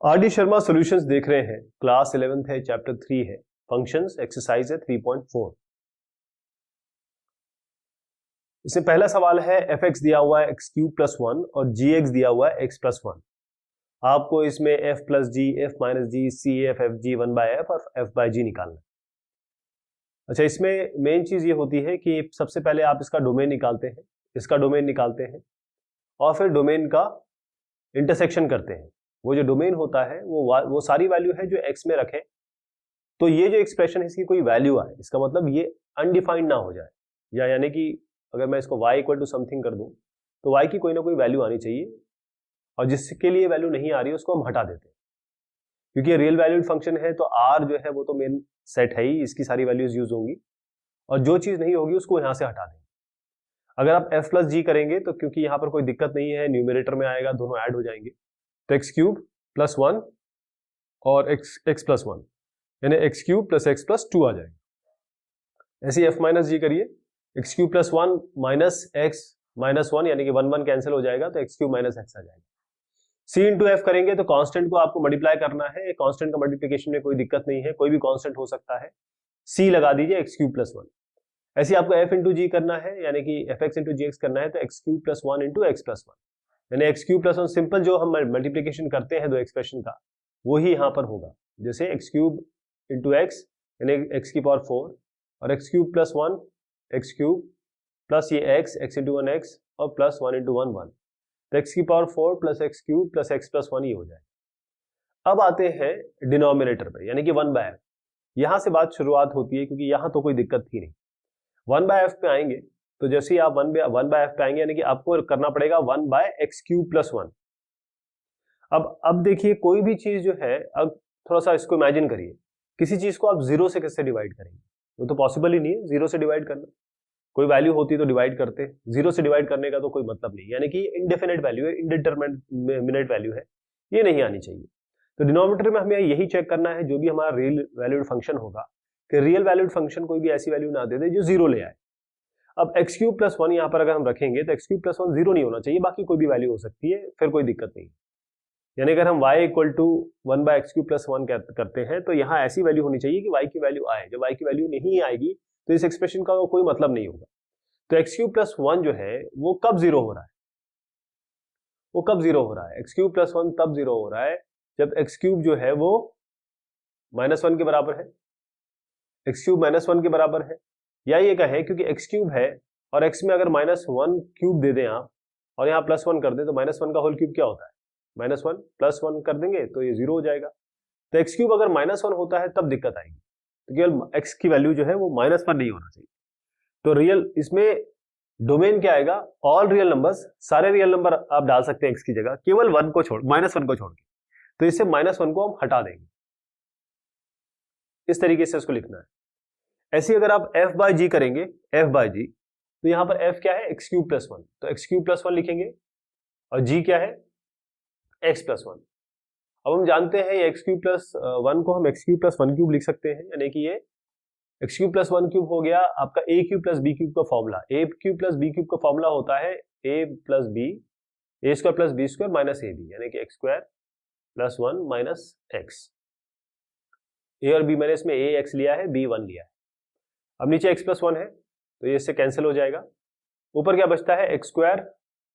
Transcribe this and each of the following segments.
R D Sharma solutions देख रहे हैं। क्लास 11th है, चैप्टर 3 है, फंक्शंस, एक्सरसाइज है 3.4। इसमें पहला सवाल है एफ एक्स दिया हुआ है एक्स क्यूब प्लस 1 और जी एक्स दिया हुआ है एक्स प्लस 1। आपको इसमें F plus G, F minus G, C F F G, 1 by F और एफ बाय जी निकालना है। अच्छा, इसमें मेन चीज ये होती है कि सबसे पहले आप इसका डोमेन निकालते हैं, इसका डोमेन निकालते हैं और फिर डोमेन का इंटरसेक्शन करते हैं। वो जो डोमेन होता है वो सारी वैल्यू है जो एक्स में रखे। तो ये जो एक्सप्रेशन है इसकी कोई वैल्यू आए, इसका मतलब ये अनडिफाइंड ना हो जाए, या यानी कि अगर मैं इसको y इक्वल टू समथिंग कर दूं तो y की कोई ना कोई वैल्यू आनी चाहिए, और जिसके लिए वैल्यू नहीं आ रही है उसको हम हटा देते हैं। क्योंकि रियल वैल्यूड फंक्शन है तो r जो है वो तो मेन सेट है ही, इसकी सारी वैल्यूज यूज होंगी, और जो चीज नहीं होगी उसको यहां से हटा देंगे। अगर आप f प्लस जी करेंगे तो क्योंकि यहां पर कोई दिक्कत नहीं है, न्यूमिनेटर में आएगा, दोनों ऐड हो जाएंगे, तो एक्स क्यूब प्लस 1 और एक्स प्लस 1 यानी x cube plus x plus 2 आ जाएगा। ऐसे एफ माइनस जी करिए, x cube plus 1 minus x minus 1 यानी कि 1 1 कैंसिल हो जाएगा, तो एक्स क्यूब माइनस एक्स आ जाएगा। सी इंटू एफ करेंगे तो कांस्टेंट को आपको मल्टीप्लाई करना है। कांस्टेंट का मल्टीप्लिकेशन में कोई दिक्कत नहीं है, कोई भी कांस्टेंट हो सकता है। सी लगा दीजिए एक्स क्यूब प्लस 1। ऐसे आपको एफ इंटू जी करना है, यानी कि एफ एक्स इंटू जी एक्स करना है, तो x cube plus 1 into x plus 1 यानी एक्स क्यूब प्लस 1। सिंपल जो हम मल्टीप्लिकेशन करते हैं दो एक्सप्रेशन का, वो ही यहां पर होगा। जैसे एक्स क्यूब इंटू एक्स यानी एक्स की पावर 4 और x cube plus 1 x cube plus ये एक्स इंटू 1 एक्स और प्लस 1 इंटू 1 1, तो एक्स की power 4 plus x cube plus x plus 1 ही हो जाएगा। अब आते हैं डिनोमिनेटर पे, यानी कि 1 बाय एफ। यहां से बात शुरुआत होती है क्योंकि यहां तो कोई दिक्कत थी नहीं। 1 बाय एफ पे आएंगे तो जैसे ही आप 1 बाय एफ पे आएंगे यानी कि आपको करना पड़ेगा 1 बाय एक्स क्यूब प्लस 1। अब देखिए कोई भी चीज जो है, अब थोड़ा सा इसको इमेजिन करिए, किसी चीज को आप जीरो से कैसे डिवाइड करेंगे? वो तो पॉसिबल ही नहीं है जीरो से डिवाइड करना। कोई वैल्यू होती तो डिवाइड करते, जीरो से डिवाइड करने का तो कोई मतलब नहीं, यानी कि इनडेफिनेट वैल्यू है, इनडिटरमिनेट वैल्यू है, ये नहीं आनी चाहिए। तो डिनोमिनेटर में हमें यही चेक करना है, जो भी हमारा रियल वैल्यूड फंक्शन होगा, कि रियल वैल्यूड फंक्शन कोई भी ऐसी वैल्यू ना दे दे जो जीरो ले आए। अब एक्स क्यूब प्लस 1 यहाँ पर अगर हम रखेंगे तो एक्स क्यूब प्लस 1 जीरो नहीं होना चाहिए, बाकी कोई भी वैल्यू हो सकती है, फिर कोई दिक्कत नहीं। यानी अगर हम y equal to 1 by x cube plus 1 करते हैं तो यहाँ ऐसी वैल्यू होनी चाहिए कि y की वैल्यू आए। जब y की वैल्यू नहीं आएगी तो इस एक्सप्रेशन का कोई मतलब नहीं होगा। तो एक्स क्यूब प्लस 1 जो है वो कब जीरो हो रहा है? वो कब जीरो हो रहा है? एक्स क्यूब प्लस 1 तब जीरो हो रहा है जब एक्स क्यूब जो है वो माइनस 1 के बराबर है, एक्स क्यूब माइनस 1 के बराबर है, या ये कहें क्योंकि एक्स क्यूब है और एक्स में अगर माइनस 1 क्यूब दे दें आप और यहाँ प्लस 1 कर दें तो माइनस 1 का होल क्यूब क्या होता है? माइनस 1 प्लस 1 कर देंगे तो ये जीरो हो जाएगा। तो एक्स क्यूब अगर माइनस 1 होता है तब दिक्कत आएगी, तो केवल एक्स की वैल्यू जो है वो माइनस 1 नहीं होना चाहिए। तो रियल इसमें डोमेन क्या आएगा? ऑल रियल नंबर्स, सारे रियल नंबर आप डाल सकते हैं एक्स की जगह, केवल 1 को छोड़, माइनस 1 को छोड़ के। तो इससे माइनस 1 को हम हटा देंगे, इस तरीके से इसको लिखना है। ऐसे अगर आप f बाय जी करेंगे, f बाय जी, तो यहां पर f क्या है? एक्स क्यूब प्लस 1, तो एक्स क्यूब प्लस 1 लिखेंगे और g क्या है? x plus 1। अब हम जानते हैं ये एक्स क्यूब प्लस 1 को हम एक्स क्यूब प्लस 1 क्यूब लिख सकते हैं, यानी कि ये एक्स क्यूब प्लस 1 क्यूब हो गया आपका a cube plus b cube का formula. a cube plus b cube का फॉर्मूला होता है a plus b, a square plus b square minus ab, यानी कि X square plus 1 minus X. a और b मैंने इसमें a x लिया है, b 1 लिया है। अब नीचे x प्लस 1 है तो ये इससे कैंसिल हो जाएगा। ऊपर क्या बचता है? X square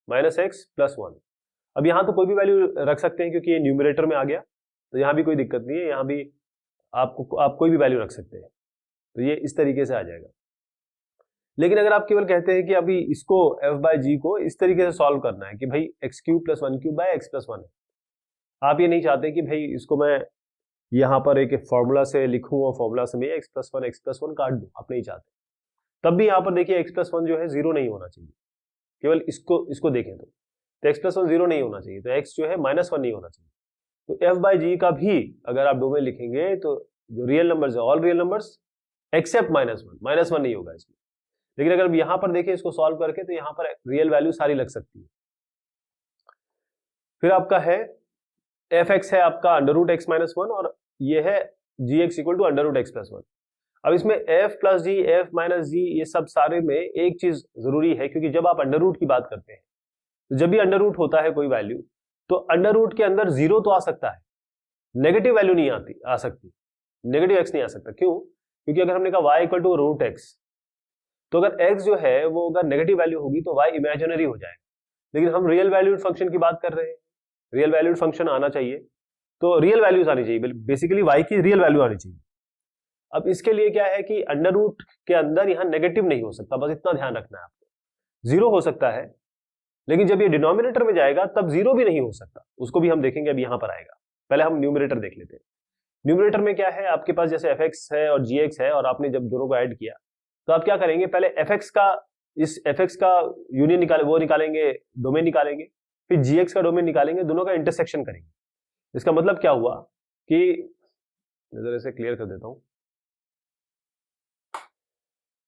minus X plus 1। अब यहाँ तो कोई भी वैल्यू रख सकते हैं क्योंकि ये न्यूमरेटर में आ गया, तो यहाँ भी कोई दिक्कत नहीं है, यहाँ भी आप कोई भी वैल्यू रख सकते हैं, तो ये इस तरीके से आ जाएगा। लेकिन अगर आप केवल कहते हैं कि अभी इसको f बाय जी को इस तरीके से सॉल्व करना है कि भाई x cube plus 1 cube by X plus 1 है, आप ये नहीं चाहते कि भाई इसको मैं यहाँ पर एक फॉर्मूला से लिखूं और फॉर्मूला से मैं एक्स प्लस 1 काट दूं, आप नहीं चाहते, तब भी यहाँ पर देखिए एक्स प्लस 1 जो है जीरो नहीं होना चाहिए। केवल इसको देखें तो एक्स प्लस 1 जीरो नहीं होना चाहिए, तो एक्स जो है माइनस 1 नहीं होना चाहिए। तो एफ बाई जी का भी अगर आप डोमेन लिखेंगे तो जो रियल नंबर्स है, all real numbers accept minus 1 नहीं होगा इसमें। लेकिन अगर यहाँ पर देखें इसको सॉल्व करके तो यहाँ पर रियल वैल्यू सारी लग सकती है। फिर आपका है एफ एक्स है आपका अंडर रूट एक्स माइनस 1 और ये है G X equal to under root x plus 1। अब इसमें F plus G, F minus G, ये सब सारे में एक चीज जरूरी है, क्योंकि जब आप अंडर रूट की बात करते हैं तो जब भी अंडर रूट होता है कोई वैल्यू, तो अंडर रूट के अंदर जीरो तो आ सकता है, नेगेटिव वैल्यू नहीं आ सकती, नेगेटिव एक्स नहीं आ सकता। क्यों? क्योंकि अगर हमने कहा y equal to root x, तो अगर x जो है वो अगर नेगेटिव वैल्यू होगी तो y इमेजिनरी हो जाएगा, लेकिन हम रियल वैल्यूड फंक्शन की बात कर रहे हैं, रियल वैल्यूड फंक्शन आना चाहिए, तो रियल वैल्यूज आनी चाहिए, बेसिकली y की रियल वैल्यू आनी चाहिए। अब इसके लिए क्या है कि अंडर रूट के अंदर यहां नेगेटिव नहीं हो सकता, बस इतना ध्यान रखना है आपको। जीरो हो सकता है, लेकिन जब ये डिनोमिनेटर में जाएगा तब जीरो भी नहीं हो सकता, उसको भी हम देखेंगे, अब यहां पर आएगा। पहले हम न्यूमरेटर देख लेते हैं। न्यूमरेटर में क्या है, आपके पास जैसे fx है और gx है, और आपने जब दोनों को ऐड किया तो आप क्या करेंगे, पहले fx का, इस fx का यूनियन निकालेंगे, डोमेन निकालेंगे, फिर gx का डोमेन निकालेंगे, दोनों का इंटरसेक्शन करेंगे। इसका मतलब क्या हुआ कि जरा इसे क्लियर कर देता हूं।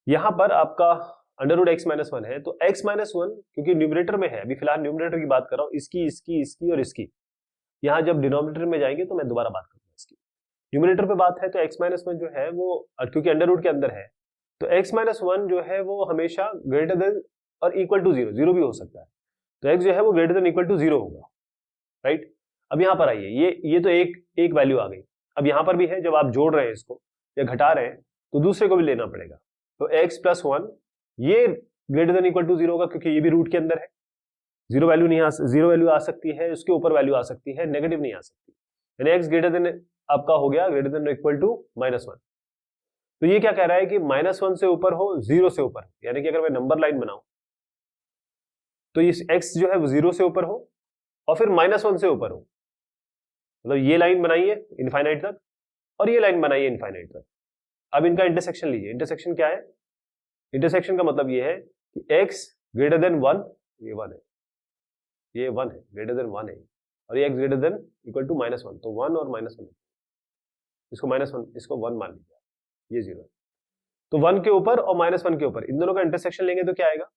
यहां पर आपका under root x minus one है, तो एक्स माइनस वन क्योंकि न्यूमरेटर में है, अभी फिलहाल न्यूमरेटर की बात कर रहा हूं, इसकी और इसकी। यहां जब डिनोमिनेटर में जाएंगे तो मैं दोबारा बात करूंगा इसकी। न्यूमरेटर पे बात है तो एक्स माइनस वन जो है वो, क्योंकि अंडर रूट के अंदर है, तो एक्स माइनस वन जो है वो हमेशा ग्रेटर देन और इक्वल टू जीरो, जीरो भी हो सकता है, तो एक्स जो है वो greater than equal to zero होगा, राइट। अब यहां पर आइए, ये तो एक वैल्यू आ गई। अब यहां पर भी है, जब आप जोड़ रहे हैं इसको या घटा रहे हैं तो दूसरे को भी लेना पड़ेगा, तो एक्स प्लस वन ये greater than equal to zero होगा, क्योंकि ये भी रूट के अंदर है, जीरो वैल्यू आ सकती है, उसके ऊपर वैल्यू आ सकती है, नेगेटिव नहीं आ सकती, यानी एक्स ग्रेटर देन आपका हो गया greater than equal to minus one. तो ये क्या कह रहा है कि माइनस वन से ऊपर हो, जीरो से ऊपर, यानी कि अगर मैं नंबर लाइन बनाऊं तो इस एक्स जो है वो जीरो से ऊपर हो और फिर माइनस वन से ऊपर हो, मतलब ये लाइन बनाइए इनफाइनाइट तक और ये लाइन बनाइए इनफाइनाइट तक। अब इनका इंटरसेक्शन लीजिए। इंटरसेक्शन क्या है? इंटरसेक्शन का मतलब ये है कि x ग्रेटर देन वन, ये वन है, ये वन है, ग्रेटर देन वन है, और ये x greater than equal to minus one, तो वन और माइनस वन, इसको माइनस वन, इसको वन मान लीजिए, ये जीरो है। तो वन के ऊपर और माइनस वन के ऊपर इन दोनों का इंटरसेक्शन लेंगे तो क्या आएगा?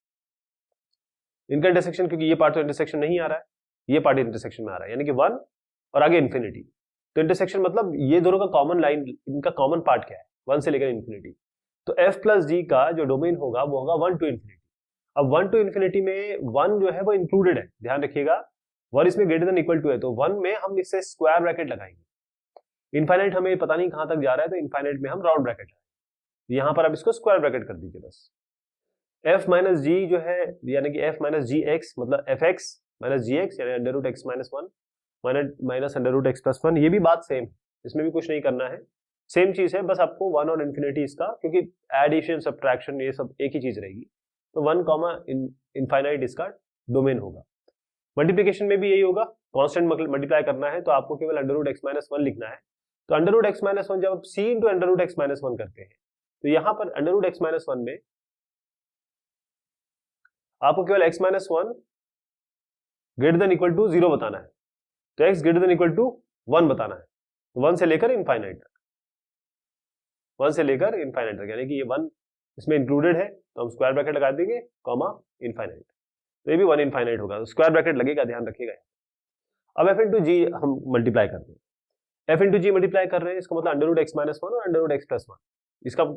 इनका इंटरसेक्शन, क्योंकि ये पार्ट तो इंटरसेक्शन नहीं आ रहा है, ये पार्ट इंटरसेक्शन में आ रहा है, यानी कि वन और आगे इन्फिनिटी। तो इंटरसेक्शन मतलब ये दोनों का कॉमन लाइन, इनका कॉमन पार्ट क्या है? वन से लेकर इन्फिनिटी। तो f प्लस जी का जो डोमेन होगा वो होगा वन टू इन्फिनिटी। अब वन टू इन्फिनिटी में वन जो है वो इंक्लूडेड है, ध्यान रखिएगा, वन इसमें ग्रेटर देन इक्वल टू है, तो वन में हम इससे स्क्वायर ब्रैकेट लगाएंगे। इनफाइनाइट हमें पता नहीं कहां तक जा रहा है, तो इनफाइनाइट में हम राउंड ब्रैकेट लगाएंगे। यहां पर आप इसको स्क्वायर ब्रैकेट कर दीजिए बस। f माइनस जी जो है, यानी कि f माइनस जी एक्स, मतलब f x minus G x, यानी under root x minus one minus under root x plus one, ये भी बात सेम, इसमें भी कुछ नहीं करना है, सेम चीज है, बस आपको वन और इन्फिनिटी इसका, क्योंकि एडिशन सब्ट्रैक्शन ये सब एक ही चीज रहेगी, तो वन कॉमा इनफाइनाइट इसका डोमेन होगा। मल्टीप्लिकेशन में भी यही होगा, कांस्टेंट मल्टीप्लाई करना है तो आपको केवल under root x minus one लिखना है। तो under root x minus one जब आप C into under root x minus one करते हैं, तो यहां पर under root x minus one में आपको केवल X minus one greater than equal to zero बताना है, तो X greater than equal to one बताना है, तो वन से लेकर इनफाइनाइट तक, वन से लेकर इनफाइनाइट तक, यानी कि ये वन इसमें इंक्लूडेड है, तो हम स्क्वायर ब्रैकेट लगा देंगे, कॉमा इनफाइनाइट, तो ये भी वन इनफाइनाइट होगा, तो स्क्वायर ब्रैकेट लगेगा, ध्यान रखिएगा। अब एफ इंटू जी हम मल्टीप्लाई कर रहे हैं, एफ इंटू जी मल्टीप्लाई कर रहे हैं, इसका मतलब under root x minus one और under root x plus one,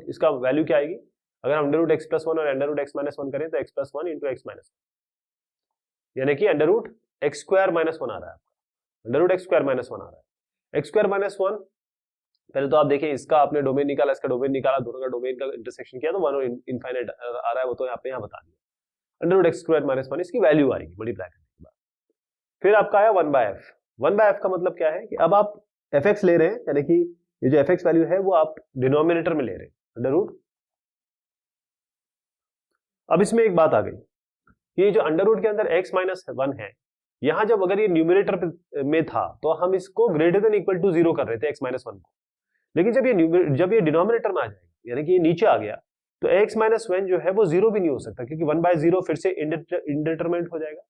इसका वैल्यू क्या आएगी? अगर हम under root x plus one और under root x minus one करें तो x plus one into X minus one, यानी कि under root x square minus one आ रहा है आपका, under root x square minus one आ रहा है। एक्स स्क्वायर माइनस वन, पहले तो आप देखिए इसका आपने डोमेन निकाला, इसका डोमेन निकाला, दोनों का डोमेन का इंटरसेक्शन किया तो वन और इनफाइनाइट आ रहा है, वो तो आपने यहाँ बता दिया। Under root x square minus one इसकी वैल्यू आएगी मल्टीप्लाई करने के बाद। फिर आपका आया one by f. One by f का मतलब क्या है कि अब आप एफ एक्स ले रहे हैं, यानी कि ये जो एफ एक्स वैल्यू है वो आप डिनोमिनेटर में ले रहे हैं, अंडर रूट। अब इसमें एक बात आ गई कि ये जो अंडर रूट के अंदर एक्स माइनस वन है, यहां जब अगर ये न्यूमिनेटर में था तो हम इसको greater than equal to zero कर रहे थे एक्स माइनस वन को, लेकिन जब ये डिनोमिनेटर में आ जाएगा, यानी कि ये न्यूचे आ गया, तो एक्स माइनस वन जो है वो जीरो भी नहीं हो सकता, क्योंकि वन बाय जीरो फिर से इंडिटरमिनेट हो जाएगा।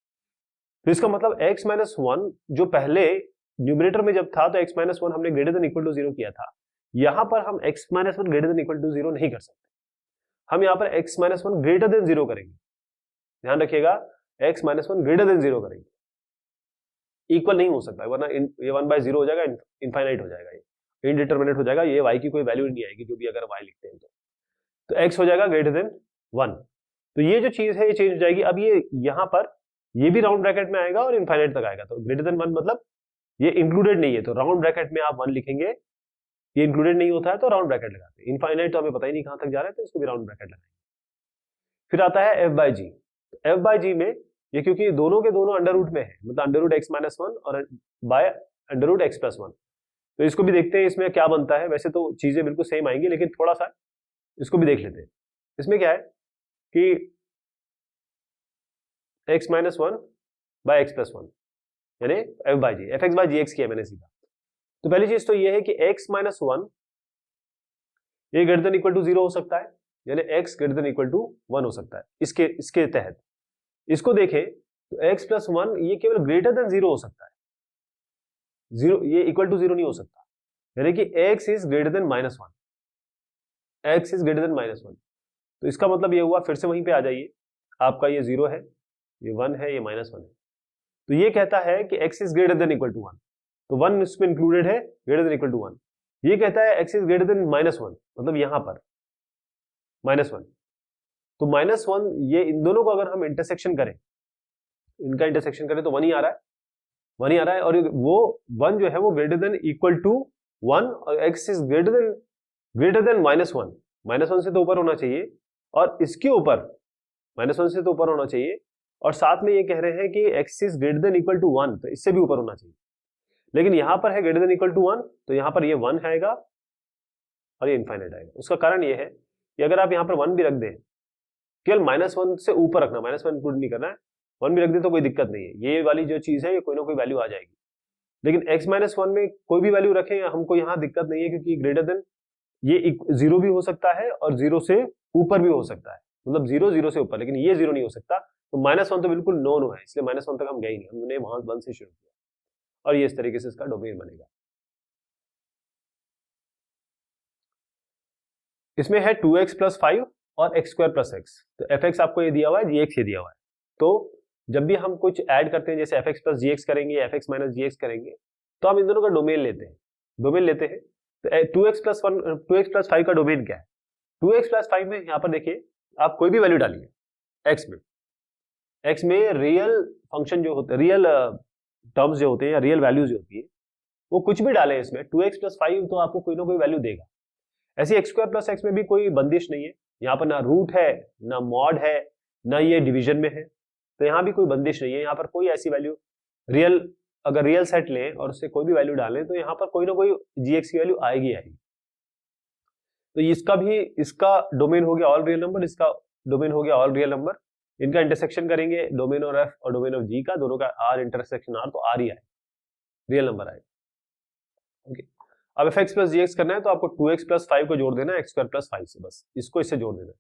तो इसका मतलब एक्स माइनस वन जो पहले न्यूमिनेटर में जब था तो एक्स माइनस वन हमने greater than equal to zero किया था, यहां पर हम x minus one greater than equal to zero नहीं कर सकते, हम यहां पर x minus one greater than zero करेंगे, ध्यान रखिएगा, x minus one greater than zero करेंगे, इक्वल नहीं हो सकता, वरना ये वन बाय जीरो हो जाएगा, इनफाइनाइट हो जाएगा, ये इनडिटरमिनेट हो जाएगा, ये y की कोई वैल्यू नहीं आएगी, जो भी अगर y लिखते हैं तो x हो जाएगा ग्रेटर देन वन, तो ये जो चीज है ये चेंज हो जाएगी। अब ये यहां पर ये भी राउंड ब्रैकेट में आएगा और इनफाइनाइट तक आएगा, तो ग्रेटर देन वन मतलब ये इंक्लूडेड नहीं है तो राउंड ब्रैकेट में आप 1 लिखेंगे, ये इंक्लूडेड नहीं होता है तो राउंड ब्रैकेट लगाते हैं। इनफाइनाइट तो हमें पता ही नहीं कहां तक जा रहा है तो इसको भी राउंड ब्रैकेट लगाएंगे। फिर आता है F by G. F by G में ये क्योंकि दोनों के दोनों अंडर रूट में है, मतलब under root x minus one और by under root x plus one, तो इसको भी देखते हैं इसमें क्या बनता है। वैसे तो चीजें बिल्कुल सेम आएंगी लेकिन थोड़ा सा इसको भी देख लेते हैं। इसमें क्या है कि x minus one by X plus one यानी F by G, F x by ji x किया मैंने सीधा। तो पहली चीज तो ये है कि एक्स माइनस वन ये ग्रेटर देन इक्वल टू 0 हो सकता है, यानी x greater than equal to 1 हो सकता है। इसके तहत इसको देखें तो x प्लस 1 ये केवल ग्रेटर देन 0 हो सकता है, 0 ये इक्वल टू 0 नहीं हो सकता, यानी कि x is greater then minus one, x is greater then minus one. तो इसका मतलब ये हुआ, फिर से वहीं पे आ जाइए, आपका ये 0 है, ये 1 है, ये माइनस 1 है, तो ये कहता है कि x is greater than equal to 1, तो 1 इसमें इंक्लूडेड है, ग्रेटर देन इक्वल टू 1। ये कहता है x is greater then minus 1, मतलब यहां पर माइनस 1, तो माइनस 1 ये इन दोनों को अगर हम इंटरसेक्शन करें, इनका इंटरसेक्शन करें तो 1 ही आ रहा है, 1 ही आ रहा है, और वो 1 जो है वो ग्रेटर देन इक्वल टू 1 और x is greater then minus 1, minus 1 से तो ऊपर होना चाहिए और इसके ऊपर माइनस 1 से तो ऊपर होना चाहिए, और साथ में ये कह रहे हैं कि x is greater than equal to 1, तो इससे भी ऊपर होना चाहिए, लेकिन यहां पर है ग्रेटर देन इक्वल टू 1, तो यहां पर ये 1 आएगा और ये इनफाइनाइट आएगा। उसका कारण ये है कि अगर आप यहां पर 1 भी रख दें, केवल माइनस 1 से ऊपर रखना, माइनस 1 इंक्लूड नहीं करना है, 1 भी रख दें तो कोई दिक्कत नहीं है, ये वाली जो चीज है ये कोई ना कोई वैल्यू आ जाएगी। लेकिन x माइनस 1 में कोई भी वैल्यू रखें हमको यहाँ दिक्कत नहीं है, क्योंकि ग्रेटर देन ये 0 भी हो सकता है और 0 से ऊपर भी हो सकता है, मतलब 0 0 से ऊपर, लेकिन ये 0 नहीं हो सकता। तो माइनस 1 तो बिल्कुल नो नो है, इसलिए माइनस 1 तक हम गए ही नहीं, हमने वहां 1 से शुरू किया, और ये इस तरीके से इसका डोमेन बनेगा। इसमें है 2x प्लस 5 और x स्क्वायर प्लस एक्स, तो fx आपको ये दिया हुआ है, gx ये दिया हुआ है, तो जब भी हम कुछ ऐड करते हैं जैसे fx प्लस gx करेंगे, fx माइनस gx करेंगे, तो हम इन दोनों का डोमेन लेते हैं, तो 2x प्लस 5 का डोमेन क्या है? 2x प्लस 5 में यहाँ पर देखिए आप कोई भी वैल्यू डालिए x में रियल फंक्शन जो होते हैं, रियल टर्म्स जो होते हैं या रियल वैल्यूज जो होती है, वो कुछ भी डालें इसमें, 2x प्लस 5 तो आपको कोई ना कोई वैल्यू देगा। ऐसे x स्क्वायर प्लस एक्स में भी कोई बंदिश नहीं है, यहाँ पर ना रूट है, ना मॉड है, ना ये डिवीजन में है, तो यहाँ भी कोई बंदिश नहीं है, यहाँ पर कोई ऐसी वैल्यू रियल, अगर रियल सेट लें और उससे कोई भी वैल्यू डालें तो यहाँ पर कोई ना कोई gx की वैल्यू आएगी। तो इसका डोमेन हो गया ऑल रियल नंबर, इसका डोमेन हो गया ऑल रियल नंबर, इनका इंटरसेक्शन करेंगे डोमेन ऑफ f और डोमेन ऑफ g का, दोनों का r इंटरसेक्शन r, तो r ही आएगा, रियल नंबर आएगा। ओके, अब fx प्लस gx करना है तो आपको 2x प्लस 5 को जोड़ देना है x स्क्वायर प्लस 5 से, बस इसको इससे जोड़ देना है,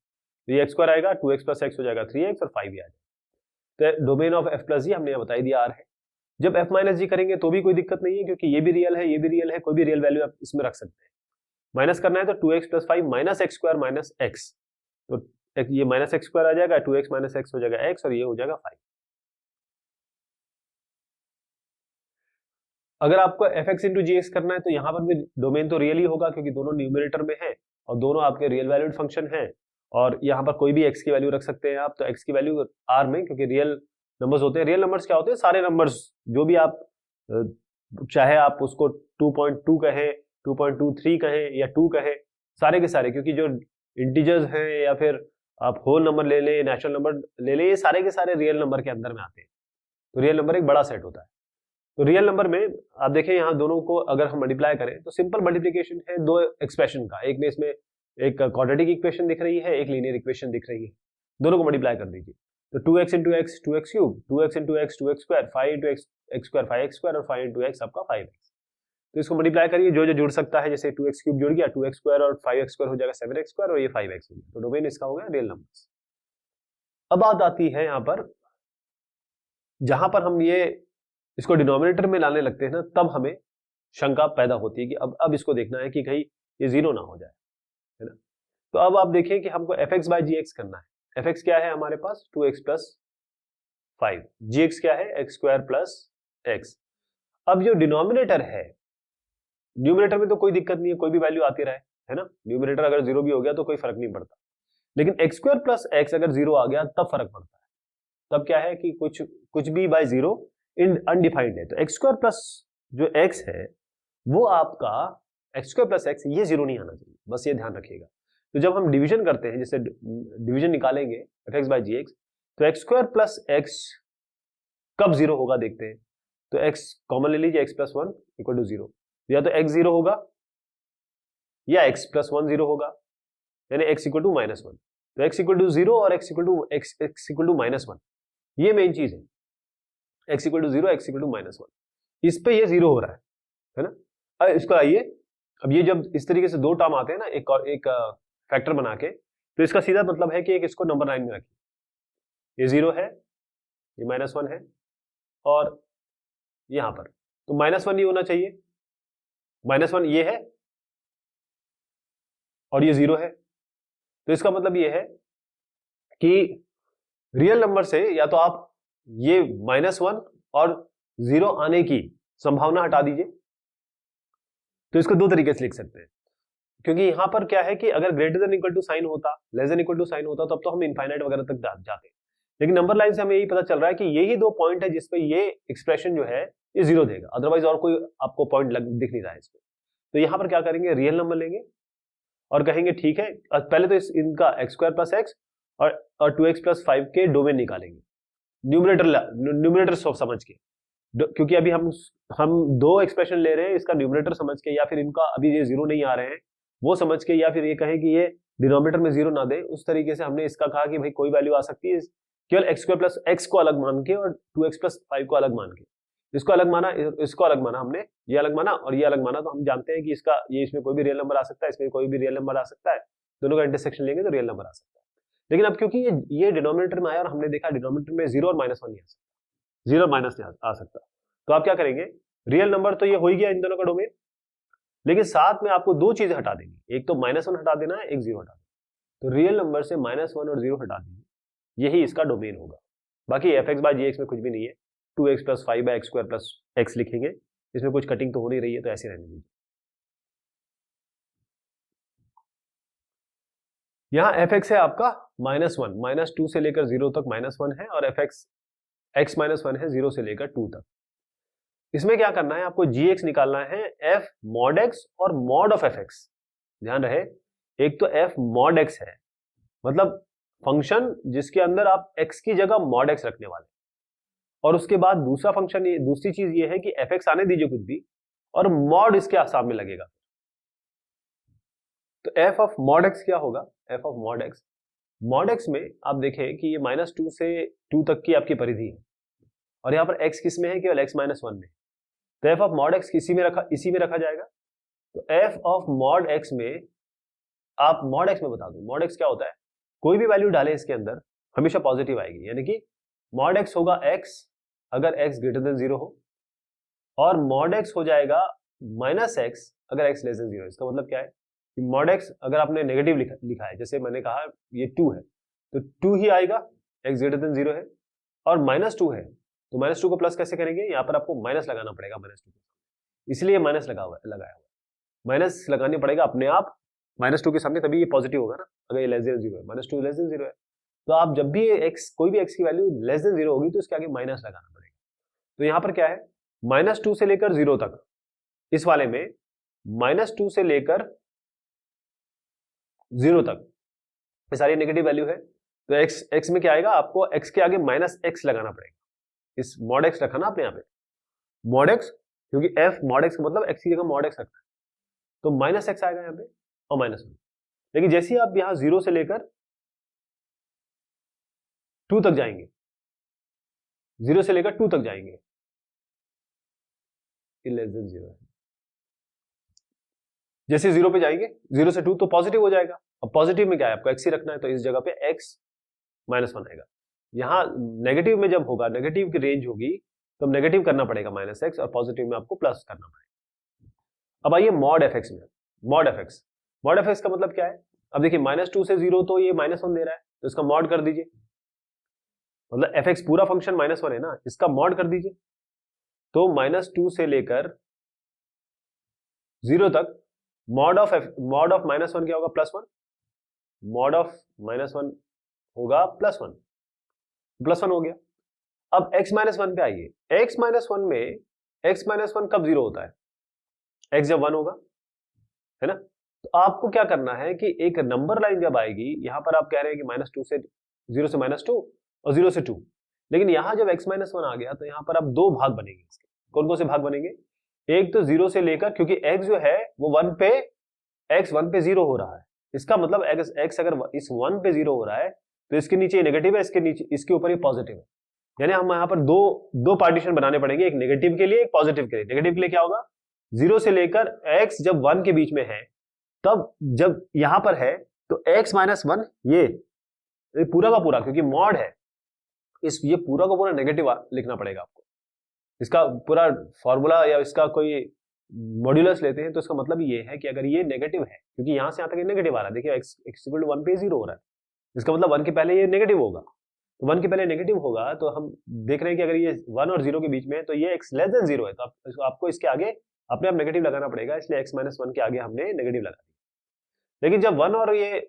तो ये x स्क्वायर आएगा, 2x प्लस x हो जाएगा 3x और 5 ही आ जाएगा। तो domain of f plus g हमने बता दिया r है। जब f माइनस g करेंगे तो भी कोई दिक्कत नहीं है, क्योंकि ये भी रियल है, ये भी रियल है, कोई भी रियल वैल्यू आप इसमें रख सकते हैं। माइनस करना है तो 2x plus 5 minus x square minus x, तो ये माइनस एक्स स्क्वायर आ जाएगा, 2x माइनस x हो जाएगा x और ये हो जाएगा 5। अगर आपको fx इंटू gx करना है तो यहाँ पर भी डोमेन तो रियल ही होगा, क्योंकि दोनों न्यूमरेटर में है और दोनों आपके रियल वैल्यूड फंक्शन हैं, और यहाँ पर कोई भी x की वैल्यू रख सकते हैं आप, तो x की वैल्यू r में, क्योंकि रियल नंबर्स होते हैं, रियल नंबर्स क्या होते हैं, सारे नंबर्स जो भी आप चाहे आप उसको 2.2 कहें, 2.23 कहें या 2 कहें, सारे के सारे, क्योंकि जो इंटीजर्स हैं या फिर आप होल नंबर ले लें, नेचुरल नंबर ले लें, ये सारे के सारे रियल नंबर के अंदर में आते हैं। तो रियल नंबर एक बड़ा सेट होता है। तो रियल नंबर में आप देखें यहाँ दोनों को अगर हम मल्टीप्लाई करें तो सिंपल मल्टीप्लिकेशन है दो एक्सप्रेशन का, एक में इसमें एक क्वाड्रेटिक इक्वेशन दिख रही है, एक लीनियर इक्वेशन दिख रही है, दोनों को मल्टीप्लाई कर दीजिए, तो 2x into x 2x cube, 2x into x 2x square, 5 into x square 5x square और 5 इंटू एक्स आपका 5x। तो इसको मल्टीप्लाई करिए, जो जो जुड़ सकता है, जैसे 2x क्यूब जुड़ गया, 2x स्क्वायर और 5x स्क्वायर हो जाएगा 7x स्क्वायर और ये 5x हो गया, तो डोमेन इसका हो गया रियल नंबर्स। अब बात आती है यहाँ पर, जहां पर हम ये इसको डिनोमिनेटर में लाने लगते हैं ना, तब हमें शंका पैदा होती है कि अब इसको देखना है कि कहीं ये 0 ना हो जाए, है ना। तो अब आप देखें कि हमको fx बाय gx करना है। fx क्या है हमारे पास 2x प्लस 5, gx क्या है x स्क्वायर प्लस x। अब जो डिनोमिनेटर है, न्यूमरेटर में तो कोई दिक्कत नहीं है, कोई भी वैल्यू आती रहे, है ना, न्यूमरेटर अगर 0 भी हो गया तो कोई फर्क नहीं पड़ता, लेकिन x स्क्वायर प्लस x अगर 0 आ गया तब फर्क पड़ता है। तब क्या है कि कुछ भी बाय 0 अनडिफाइंड है, तो x स्क्वायर प्लस जो x है वो आपका एक्स स्क्वायर प्लस एक्स, ये जीरो नहीं आना चाहिए, बस ये ध्यान रखिएगा। तो जब हम डिवीजन करते हैं, जैसे डिवीजन निकालेंगे f x by ji x, तो एक्स स्क्वायर प्लस एक्स कब जीरो होगा देखते हैं। तो x कॉमन ले लीजिए, x plus one equal to zero, या तो x जीरो होगा या x प्लस वन जीरो होगा, यानी x equal to minus one. तो x इक्वल टू जीरो और x equal to minus one, ये मेन चीज है। x equal to zero, x equal to minus one, इस पे ये जीरो हो रहा है ना। अब इसको आइए, अब ये जब इस तरीके से दो टर्म आते हैं ना एक फैक्टर बना के, तो इसका सीधा मतलब है कि एक इसको नंबर लाइन में रखिए, ये जीरो है, ये माइनस वन है, और यहां पर तो माइनस वन नहीं होना चाहिए, माइनस वन ये है और ये जीरो है। तो इसका मतलब ये है कि रियल नंबर से या तो आप ये माइनस वन और जीरो आने की संभावना हटा दीजिए। तो इसको दो तरीके से लिख सकते हैं, क्योंकि यहां पर क्या है कि अगर greater than equal to sign होता, less than equal to sign होता, तब तो हम इनफाइनाइट वगैरह तक जाते। लेकिन नंबर लाइन से हमें यही पता चल रहा है कि यही दो पॉइंट है जिसपे ये एक्सप्रेशन जो है ये जीरो देगा, अदरवाइज और कोई आपको पॉइंट दिख नहीं रहा है इसमें। तो यहां पर क्या करेंगे, रियल नंबर लेंगे और कहेंगे ठीक है, पहले तो इनका एक्स स्क्वायर प्लस एक्स और टू एक्स प्लस फाइव के डोमेन निकालेंगे, न्यूमरेटर समझ के, क्योंकि अभी हम दो एक्सप्रेशन ले रहे हैं, इसका न्यूमरेटर समझ के, या फिर इनका अभी ये जीरो नहीं आ रहे हैं वो समझ के, या फिर ये कहें कि ये डिनोमिनेटर में जीरो ना दे, उस तरीके से हमने इसका कहा कि भाई कोई वैल्यू आ सकती है, केवल एक्स स्क्वायर प्लस एक्स को अलग मान के और टू एक्स प्लस फाइव को अलग मान के, इसको अलग माना, इसको अलग माना हमने, ये अलग माना और ये अलग माना। तो हम जानते हैं कि इसका ये इसमें कोई भी रियल नंबर आ सकता है, इसमें कोई भी रियल नंबर आ सकता है, दोनों का इंटरसेक्शन लेंगे तो रियल नंबर आ सकता है। लेकिन अब क्योंकि ये डिनोमिनेटर में आया और हमने देखा डिनोमिनेटर में जीरो और माइनस वन नहीं आ सकता, जीरो माइनस नहीं आ सकता, तो आप क्या करेंगे, रियल नंबर तो ये हो ही गया इन दोनों का डोमेन, लेकिन साथ में आपको दो चीजें हटा देनी, एक तो माइनस वन हटा देना है, एक जीरो हटा देना। तो रियल नंबर से माइनस वन और जीरो हटा दीजिए, यही इसका डोमेन होगा। बाकी f x by ji x में कुछ भी नहीं है, two x plus five by x square plus x लिखेंगे, इसमें कुछ कटिंग तो हो नहीं रही है, तो ऐसे रहने दीजिए। यहां एफ एक्स है आपका माइनस वन, माइनस टू से लेकर जीरो तक माइनस वन है, और F x x minus one है जीरो से लेकर टू तक। इसमें क्या करना है, आपको जी एक्स निकालना है, एफ मॉड एक्स और मॉड ऑफ एफ एक्स। ध्यान रहे, एक तो एफ मॉड एक्स है, मतलब फंक्शन जिसके अंदर आप एक्स की जगह मॉड एक्स रखने वाले, और उसके बाद दूसरा फंक्शन, दूसरी चीज ये है कि एफ एक्स आने दीजिए कुछ भी, और मॉड इसके आसाम में लगेगा। तो एफ ऑफ मॉड एक्स क्या होगा, एफ ऑफ मॉड एक्स में आप देखें कि ये माइनस टू से टू तक की आपकी परिधि है, और यहां पर एक्स किस में है, केवल एक्स माइनस वन में। तो एफ ऑफ मॉड एक्स इसी में रखा जाएगा। तो एफ ऑफ मॉड एक्स में, आप मॉड एक्स में बता दो, मॉड एक्स क्या होता है, कोई भी वैल्यू डालें इसके अंदर हमेशा पॉजिटिव आएगी, यानी कि मॉड एक्स होगा एक्स अगर एक्स ग्रेटर देन जीरो हो, और मॉड एक्स हो जाएगा माइनस एक्स अगर एक्स लेस देन जीरो। इसका मतलब क्या है कि मॉड एक्स अगर आपने नेगेटिव लिखा है, जैसे मैंने कहा ये टू है, तो टू ही आएगा, एक्स ग्रेटर देन जीरो है, और माइनस टू है, तो माइनस टू को प्लस कैसे करेंगे, यहाँ पर आपको माइनस लगाना पड़ेगा माइनस टू, इसलिए माइनस लगाया हुआ है, माइनस लगानी पड़ेगा अपने आप माइनस टू के सामने, तभी ये पॉजिटिव होगा ना, अगर ये लेस देन जीरो है, minus two less than zero है, तो आप जब भी एक्स, कोई भी एक्स की वैल्यू लेस देन जीरो होगी तो इसके आगे माइनस लगाना पड़ेगा। तो यहाँ पर क्या है, माइनस टू से लेकर जीरो तक, इस वाले में माइनस टू से लेकर जीरो तक ये सारी नेगेटिव वैल्यू है, तो एक्स में क्या आएगा, आपको एक्स के आगे माइनस एक्स लगाना पड़ेगा, इस मॉड एक्स रखा ना आपने यहाँ पे मॉड एक्स, क्योंकि एफ मॉड एक्स का मतलब एक्स की जगह मॉड एक्स रखना है, तो माइनस एक्स आएगा यहाँ पे और माइनस वन। लेकिन जैसे ही आप यहाँ जीरो से लेकर टू तक जाएंगे, जीरो से लेकर टू तक जाएंगे, लेस देन जीरो है, जैसे जीरो पे जाएंगे, जीरो से टू तो पॉजिटिव हो जाएगा, अब पॉजिटिव में क्या है, आपको एक्स ही रखना है, तो इस जगह पे एक्स माइनस वन आएगा। यहां नेगेटिव में जब होगा, नेगेटिव की रेंज होगी, तो नेगेटिव करना पड़ेगा माइनस एक्स, और पॉजिटिव में आपको प्लस करना पड़ेगा। अब आइए मॉड एफ एक्स में, मॉड एफ एक्स का मतलब क्या है, अब देखिए माइनस टू से जीरो तो ये माइनस वन दे रहा है, तो इसका मॉड कर दीजिए, मतलब एफ एक्स पूरा फंक्शन माइनस वन है ना, इसका मॉड कर दीजिए, तो माइनस टू से लेकर जीरो तक मॉड ऑफ माइनस वन क्या होगा, plus one, mod of minus one होगा प्लस वन हो गया। अब x माइनस वन पे आइए, x माइनस वन में x माइनस वन कब जीरो होता है? x जब 1 होगा, है ना? तो आपको क्या करना है कि एक नंबर लाइन जब आएगी, यहां पर आप कह रहे हैं कि -2 से 0 से -2 और 0 से 2, लेकिन यहां जब x माइनस वन आ गया तो यहां पर अब दो भाग बनेंगे इसके। कौन कौन से भाग बनेंगे? एक तो 0 से लेकर, क्योंकि x जो है वो 1 पे, x 1 पे 0 हो रहा है, इसका मतलब x अगर इस 1 पे 0 हो रहा है तो इसके नीचे नेगेटिव है, इसके नीचे, इसके ऊपर ये पॉजिटिव है। यानी हम यहाँ पर दो पार्टीशन बनाने पड़ेंगे, एक नेगेटिव के लिए, एक पॉजिटिव के लिए। नेगेटिव के लिए क्या होगा? 0 से लेकर x जब 1 के बीच में है, तब जब यहां पर है तो x माइनस वन, ये पूरा का पूरा, क्योंकि मॉड है, ये पूरा का पूरा नेगेटिव लिखना पड़ेगा आपको। इसका पूरा फॉर्मूला या इसका कोई मॉड्यूलस लेते हैं तो इसका मतलब ये है कि अगर ये नेगेटिव है, क्योंकि यहां से यहां तक ये नेगेटिव आ रहा है, देखिए x इक्वल टू 1 पे 0 हो रहा है, इसका मतलब 1 के पहले ये नेगेटिव होगा। तो 1 के पहले नेगेटिव होगा तो हम देख रहे हैं कि अगर ये 1 और 0 के बीच में है तो ये x लेस देन 0 है, तो आपको इसके आगे अपने आप नेगेटिव लगाना पड़ेगा, इसलिए x माइनस वन के आगे हमने नेगेटिव लगा दिया। लेकिन जब 1 और ये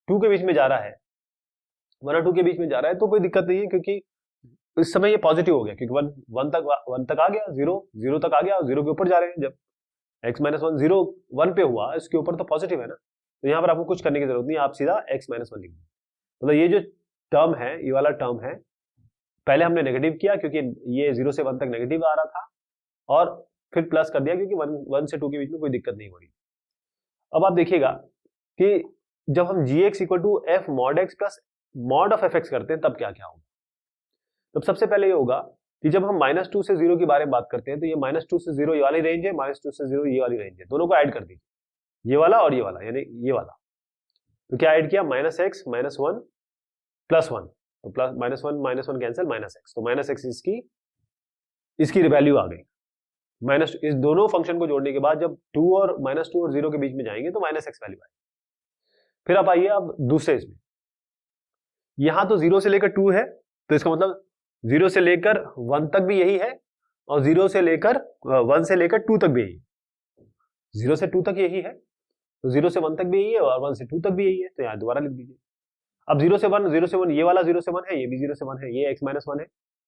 2 के बीच में जा रहा है, 1 और 2 के बीच में जा रहा है तो कोई दिक्कत नहीं है, क्योंकि इस समय ये पॉजिटिव हो गया, क्योंकि 1 तक आ गया, 0 तक आ गया, 0 के ऊपर जा रहे हैं। जब x माइनस वन 0 1 पे हुआ, इसके ऊपर तो पॉजिटिव है ना, तो यहाँ पर आपको कुछ करने की जरूरत नहीं है, आप सीधा x माइनस वन लिख दीजिए। मतलब ये जो टर्म है, ये वाला टर्म है, पहले हमने नेगेटिव किया क्योंकि ये 0 से 1 तक नेगेटिव आ रहा था, और फिर प्लस कर दिया क्योंकि 1 से 2 के बीच में कोई दिक्कत नहीं हो रही। अब आप देखिएगा कि जब हम gx equal to f mod x plus mod of fx करते हैं तब क्या क्या होगा। तब सबसे पहले ये होगा कि जब हम -2 से 0 के बारे में बात करते हैं तो ये -2 से 0 ये वाली रेंज है, -2 से 0 ये वाली रेंज है, दोनों को ऐड कर दीजिए, ये वाला और ये वाला, यानी ये वाला। तो क्या ऐड किया? -x -1 प्लस 1, तो प्लस -1 कैंसिल, -x, तो -x इसकी वैल्यू आ गई। माइनस, इस दोनों फंक्शन को जोड़ने के बाद जब 2 और -2 और 0 के बीच में जाएंगे तो -x वैल्यू आएगी। फिर आप आइए अब दूसरे इसमें, यहां तो 0 से लेकर 2 है, तो इसका मतलब 0 से लेकर 1 तक भी यही है, और 0 से लेकर 1 से लेकर 2 तक भी यही है। 0 से 2 तक यही है, तो 0 से 1 तक भी यही है, और 1 से 2 तक भी यही है, तो यहां दोबारा लिख दीजिए। अब 0 से 1 ये वाला 0 से 1 है, ये भी 0 से 1 है, ये x माइनस 1 है,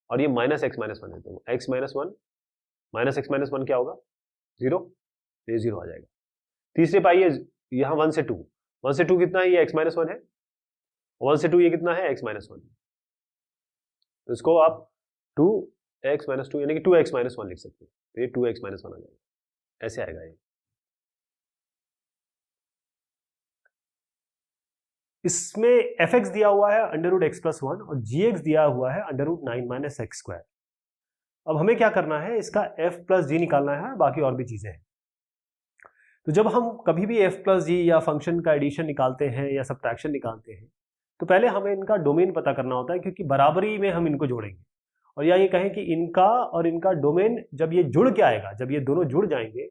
और ये -x माइनस 1 है, तो x माइनस 1 -x माइनस 1 क्या होगा? 0, ये 0 आ जाएगा। तीसरे पाइए, यहाँ 1 से 2, 1 से 2 कितना है? ये x माइनस 1 है, 1 से 2 ये कितना है? x minus 1। तो इसको आप 2x माइनस 2 यानी कि 2x माइनस 1 लिख सकते हैं, तो ये 2x माइनस 1 आ जाएगा, ऐसे आएगा ये। इसमें fx दिया हुआ है √x+1 और gx दिया हुआ है √9 - x²। अब हमें क्या करना है? इसका f प्लस जी निकालना है, बाकी और भी चीजें हैं। तो जब हम कभी भी f प्लस जी या फंक्शन का एडिशन निकालते हैं या सब्ट्रैक्शन निकालते हैं तो पहले हमें इनका डोमेन पता करना होता है, क्योंकि बराबरी में हम इनको जोड़ेंगे। और या ये कहें कि इनका और इनका डोमेन जब ये जुड़ के आएगा, जब ये दोनों जुड़ जाएंगे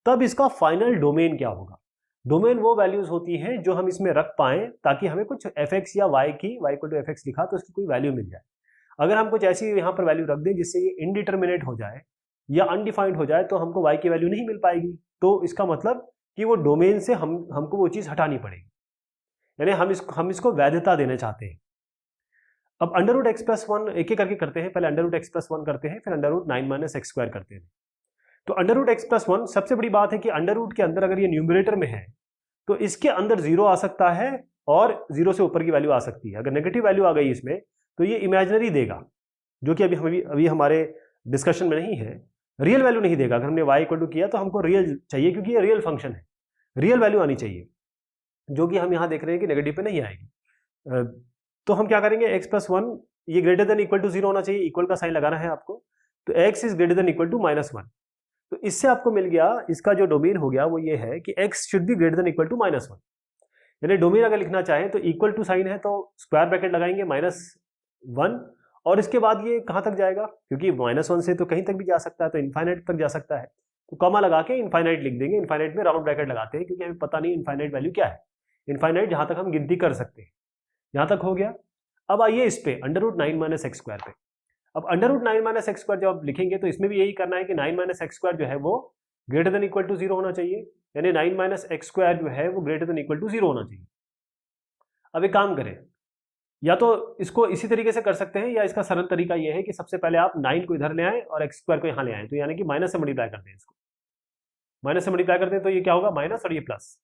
तब इसका फाइनल डोमेन क्या होगा। डोमेन वो वैल्यूज होती हैं जो हम इसमें रख पाएं ताकि हमें कुछ fx या y की, y इक्वल टू fx लिखा तो उसकी कोई वैल्यू मिल जाए। अगर हम कुछ ऐसी यहाँ पर वैल्यू रख दें जिससे ये इनडिटर्मिनेट हो जाए या अनडिफाइंड हो जाए तो हमको y की वैल्यू नहीं मिल पाएगी, तो इसका मतलब कि वो डोमेन से हमको वो चीज हटानी पड़ेगी, यानी हम इसको वैधता देना चाहते हैं। अब √x+1 एक एक करके करते हैं, पहले √x+1 करते हैं, फिर √9 - x² करते हैं। तो √x+1 सबसे बड़ी बात है कि अंडर के अंदर अगर ये न्यूमरेटर में है तो इसके अंदर 0 आ सकता है और 0 से ऊपर की वैल्यू आ सकती है। अगर नेगेटिव वैल्यू आ गई इसमें तो ये इमेजिनरी देगा, जो कि अभी हमारे डिस्कशन में नहीं है। रियल वैल्यू नहीं देगा। अगर हमने y इक्वल टू किया तो हमको रियल चाहिए, क्योंकि ये रियल फंक्शन है, रियल वैल्यू आनी चाहिए, जो कि हम यहाँ देख रहे हैं कि नेगेटिव पे नहीं आएगी। तो हम क्या करेंगे? x+1 ये ग्रेटर देन इक्वल टू 0 होना चाहिए, इक्वल का साइन लगाना है आपको, तो x is greater than equal to -1। तो इससे आपको मिल गया, इसका जो डोमेन हो गया वो ये है कि x should be greater than equal to -1। यानी डोमेन अगर लिखना चाहें तो इक्वल टू साइन है तो स्क्वायर ब्रैकेट लगाएंगे -1, और इसके बाद ये कहाँ तक जाएगा? क्योंकि -1 से तो कहीं तक भी जा सकता है, तो इनफाइनाइट तक जा सकता है, तो कॉमा लगा के इनफाइनाइट लिख देंगे। इनफाइनाइट में राउंड ब्रैकेट लगाते हैं क्योंकि हमें पता नहीं इनफाइनाइट वैल्यू क्या है। इनफाइनाइट जहां तक हम गिनती कर सकते हैं, यहां तक हो गया। अब आइए इस पे √9 - x² पे। अब √9 - x² जब आप लिखेंगे तो इसमें भी यही करना है कि 9 - x² जो है वो ग्रेटर देन इक्वल टू 0 होना चाहिए, यानी 9 - x² जो है वो ग्रेटर देन इक्वल टू 0 होना चाहिए। अब एक काम करें, या तो इसको इसी तरीके से कर सकते हैं, या इसका सरल तरीका यह है कि सबसे पहले आप 9 को इधर ले आए और एक्स स्क्वायर को यहाँ ले आए, तो यानी कि माइनस से मल्टीप्लाई करते हैं, इसको माइनस से मल्टीप्लाई करते हैं तो ये क्या होगा, माइनस और ये प्लस।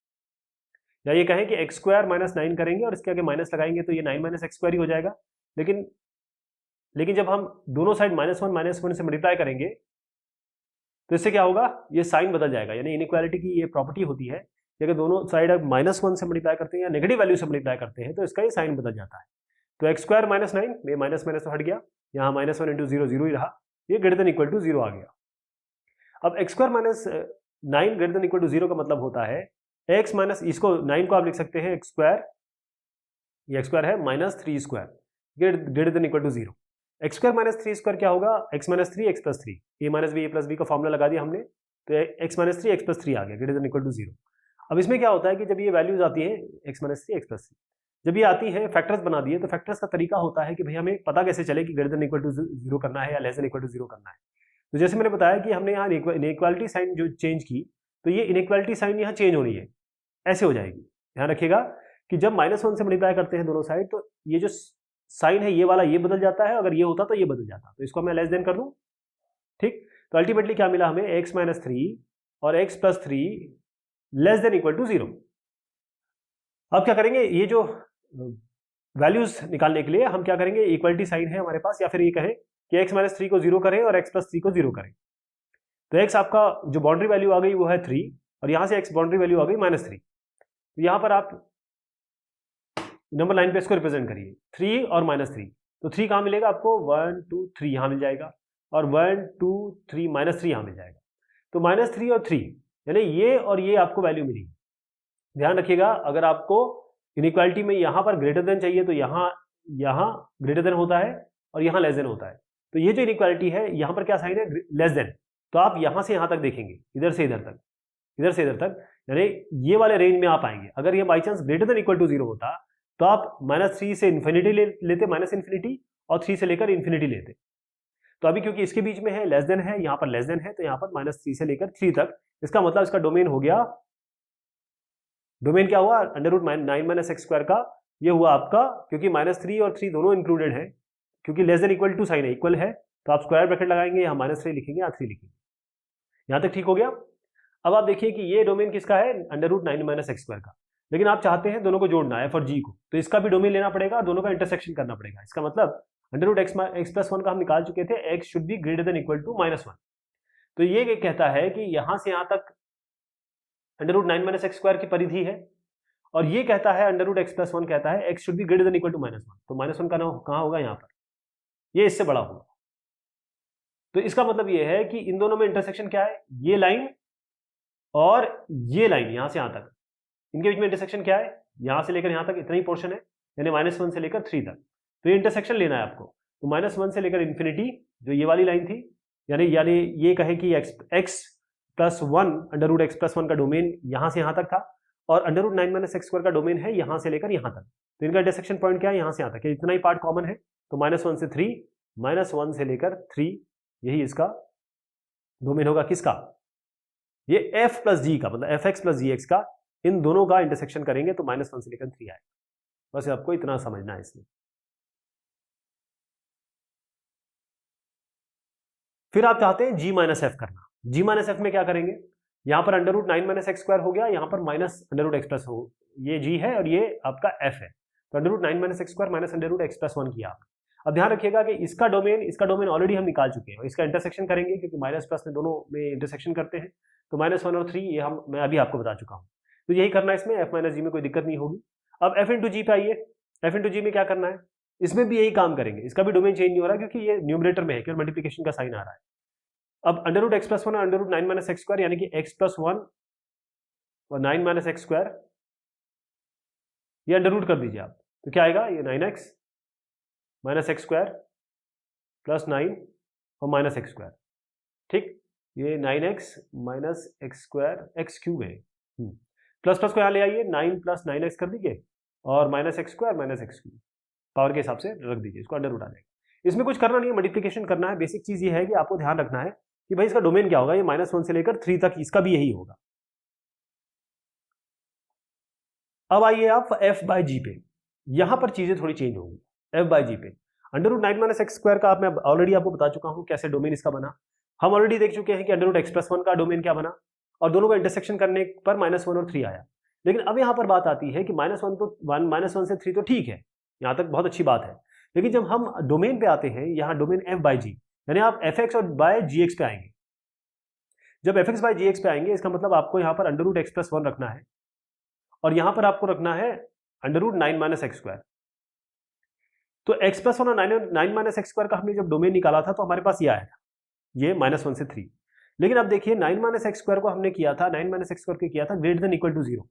या ये कहें कि एक्स स्क्वायर माइनस 9 करेंगे और इसके आगे माइनस लगाएंगे तो ये 9 माइनस एक्स स्क्वायर ही हो जाएगा। लेकिन जब हम दोनों साइड -1 से मल्टीप्लाई करेंगे तो इससे क्या होगा, ये साइन बदल जाएगा। यानी इनइक्वालिटी की ये प्रॉपर्टी होती है कि अगर दोनों साइड आप -1 से मल्टीप्लाई करते हैं या नेगेटिव वैल्यू से मल्टीप्लाई करते हैं तो इसका ये साइन बदल जाता है। तो एक्स स्क्वायर माइनस 9 में माइनस माइनस तो हट गया, यहाँ -1 इंटू 0 0 ही रहा, ये ग्रेटर देन इक्वल टू 0 आ गया। अब x square minus 9 greater than equal to 0 का मतलब होता है एक्स माइनस, इसको 9 को आप लिख सकते हैं एक्स स्क्वायर, ये एक्स स्क्वायर है -3 square greater than equal to 0। X square minus 3 square क्या होगा, x minus 3 x plus 3, a minus b a plus b का फॉर्मूला लगा दिया हमने, तो एक्स माइनस 3 एक्स प्लस 3 आ गया ग्रेटर देन इक्वल टू 0। अब इसमें क्या होता है कि जब ये वैल्यूज आती हैं एक्स माइनस 3 एक्स प्लस 3, जब ये आती है फैक्टर्स बना दिए, तो फैक्टर्स का तरीका होता है कि भाई हमें पता कैसे चले कि ग्रेटर देन इक्वल टू 0 करना है या लेस देन इक्वल टू 0 करना है। तो जैसे मैंने बताया कि हमने यहाँ इनइक्वालिटी साइन जो चेंज की, तो ये इनइक्वालिटी साइन यहाँ चेंज होनी है, ऐसे हो जाएगी। ध्यान रखिएगा कि जब -1 से मल्टीप्लाई करते हैं दोनों साइड, तो ये जो साइन है ये वाला ये बदल जाता है, अगर ये होता तो ये बदल जाता, तो इसको मैं लेस देन कर दूं, ठीक। तो अल्टीमेटली क्या मिला हमें, x माइनस 3 और x plus 3 less than equal to 0। अब क्या करेंगे, ये जो वैल्यूज निकालने के लिए हम क्या करेंगे, इक्वलिटी साइन है हमारे पास, या फिर ये कहें कि x माइनस 3 को 0 करें और x प्लस 3 को 0 करें। तो x आपका जो बाउंड्री वैल्यू आ गई वो है 3, और यहां से x बाउंड्री वैल्यू आ गई -3। तो यहां पर आप नंबर लाइन पे इसको रिप्रेजेंट करिए, 3 और -3। तो 3 कहाँ मिलेगा आपको, 1 2 3 यहाँ मिल जाएगा, और 1 2 3 -3 यहाँ मिल जाएगा। तो -3 और 3 यानी ये और ये आपको वैल्यू मिली। ध्यान रखिएगा, अगर आपको इनइक्वालिटी में यहाँ पर ग्रेटर देन चाहिए तो यहाँ ग्रेटर देन होता है और यहाँ लेस देन होता है। तो ये जो इनइक्वालिटी है यहाँ पर क्या साइन है, लेस देन। तो आप यहाँ से यहाँ तक देखेंगे, इधर से इधर तक, इधर से इधर तक, यानी ये वाले रेंज में आप आएंगे। अगर ये by chance greater than equal to 0 होता तो आप -3 से इन्फिनिटी लेते, -इन्फिनिटी, और 3 से लेकर इन्फिनिटी लेते। तो अभी क्योंकि इसके बीच में है, लेस देन है, यहाँ पर लेस देन है, तो यहाँ पर -3 से लेकर 3 तक, इसका मतलब इसका डोमेन हो गया, डोमेन क्या हुआ, √9 माइनस एक्स स्क्वायर का ये हुआ आपका, क्योंकि -3 और 3 दोनों इंक्लूडेड है, क्योंकि less than equal to sign है, इक्वल है, तो आप स्क्वायर ब्रैकेट लगाएंगे, यहाँ -3 लिखेंगे, यहाँ 3 लिखेंगे। यहाँ तक ठीक हो गया। अब आप देखिए कि ये डोमेन किसका है, √9 माइनस एक्स स्क्वायर का, लेकिन आप चाहते हैं दोनों को जोड़ना है, f और g को, तो इसका भी डोमेन लेना पड़ेगा, दोनों का इंटरसेक्शन करना पड़ेगा। इसका मतलब √x प्लस 1 का हम निकाल चुके थे, x should be greater than equal to -1। तो ये कहता है कि यहां से यहां तक √9 माइनस एक्स स्क्वायर की परिधि है, और ये कहता है √x प्लस 1 कहता है x should be greater than equal to -1। तो -1 का कहां होगा, यहाँ पर, ये इससे बड़ा होगा। तो इसका मतलब ये है कि इन दोनों में इंटरसेक्शन क्या है, ये लाइन और ये लाइन, यहां से यहां तक, इनके बीच में इंटरसेक्शन क्या है, यहां से लेकर यहां तक इतना ही पोर्शन है, यानी -1 से लेकर 3 तक। तो ये इंटरसेक्शन लेना है आपको। तो -1 से लेकर इन्फिनिटी, जो ये वाली लाइन थी, यानी ये कहें कि x प्लस 1 √x प्लस 1 का डोमेन यहां से यहां तक था, और √9 माइनस एक्स स्क्वायर का डोमेन है यहां से लेकर यहां तक। तो इनका इंटरसेक्शन पॉइंट क्या है, यहां से यहां तक, इतना ही पार्ट कॉमन है। तो -1 से 3, -1 से लेकर 3, यही इसका डोमेन होगा, किसका, ये f प्लस जी का, मतलब fx प्लस gx का, इन दोनों का इंटरसेक्शन करेंगे तो -1 से लेकर 3 आएगा। बस आपको इतना समझना है इसमें। फिर आप चाहते हैं g माइनस एफ करना। g माइनस एफ में क्या करेंगे, यहां पर √9 माइनस एक्स स्क्वायर हो गया, यहां पर माइनस √x प्लस हो, ये g है और ये आपका f है। तो √9 minus x square minus √x plus 1 किया आपने। अब ध्यान रखिएगा कि इसका डोमेन ऑलरेडी हम निकाल चुके हैं, इसका इंटरसेक्शन करेंगे, क्योंकि माइनस प्लस में दोनों में इंटरसेक्शन करते हैं। तो -1 और 3 ये मैं अभी आपको बता चुका हूं। तो यही करना है इसमें, f माइनस जी में कोई दिक्कत नहीं होगी। अब f इंटू जी पे आइए, f इंटू जी में क्या करना है, इसमें भी यही काम करेंगे, इसका भी डोमेन चेंज नहीं हो रहा, क्योंकि ये न्यूमरेटर में है, केवल मल्टीप्लिकेशन का साइन आ रहा है। अब √x प्लस 1 और √9 माइनस एक्स स्क्वायर, यानी कि x प्लस 1 और 9 माइनस एक्स स्क्वायर, ये अंडर कर दीजिए आप, तो क्या आएगा, ये 9x minus x square plus 9 और माइनस एक्स स्क्वायर, ठीक। ये 9x minus x square x cube है, प्लस प्लस को यहाँ ले आइए, 9 प्लस 9x कर दीजिए, और minus x square minus x cube, power के हिसाब से रख दीजिए, इसको अंडर रूट आ जाएगा। इसमें कुछ करना नहीं है, मल्टीप्लिकेशन करना है। बेसिक चीज ये है कि आपको ध्यान रखना है कि भाई इसका डोमेन क्या होगा, ये -1 से लेकर 3 तक, इसका भी यही होगा। अब आइए आप f बाय जी पे। यहां पर चीजें थोड़ी चेंज होंगी एफ बाई जी पे। Under root 9 minus x square का आप मैं ऑलरेडी आपको बता चुका हूं कैसे डोमेन इसका बना। हम ऑलरेडी देख चुके हैं कि अंडर रूट एक्स प्लस 1 का डोमेन क्या बना और दोनों का इंटरसेक्शन करने पर -1 और 3 आया। लेकिन अब यहां पर बात आती है कि -1 तो -1 से 3 तो ठीक है, यहां तक बहुत अच्छी बात है। लेकिन जब हम डोमेन पे आते हैं, यहां डोमेन एफ बाई जी, यानी आप एफ एक्स और बाय जी एक्स पे आएंगे। जब एफ एक्स बाय जी एक्स पे आएंगे इसका मतलब आपको यहां पर अंडर रूट एक्स प्लस 1 रखना है और यहां पर आपको रखना है under root 9 minus x square. तो एक्स प्लस 1 और 9 माइनस एक्स स्क्वायर का हमने जब डोमेन निकाला था तो हमारे पास ये आया था, ये -1 से 3। लेकिन अब देखिए 9 माइनस एक्स स्क्वायर को हमने किया था, 9 माइनस एक्स स्क्वायर को किया था ग्रेटर देन इक्वल टू 0,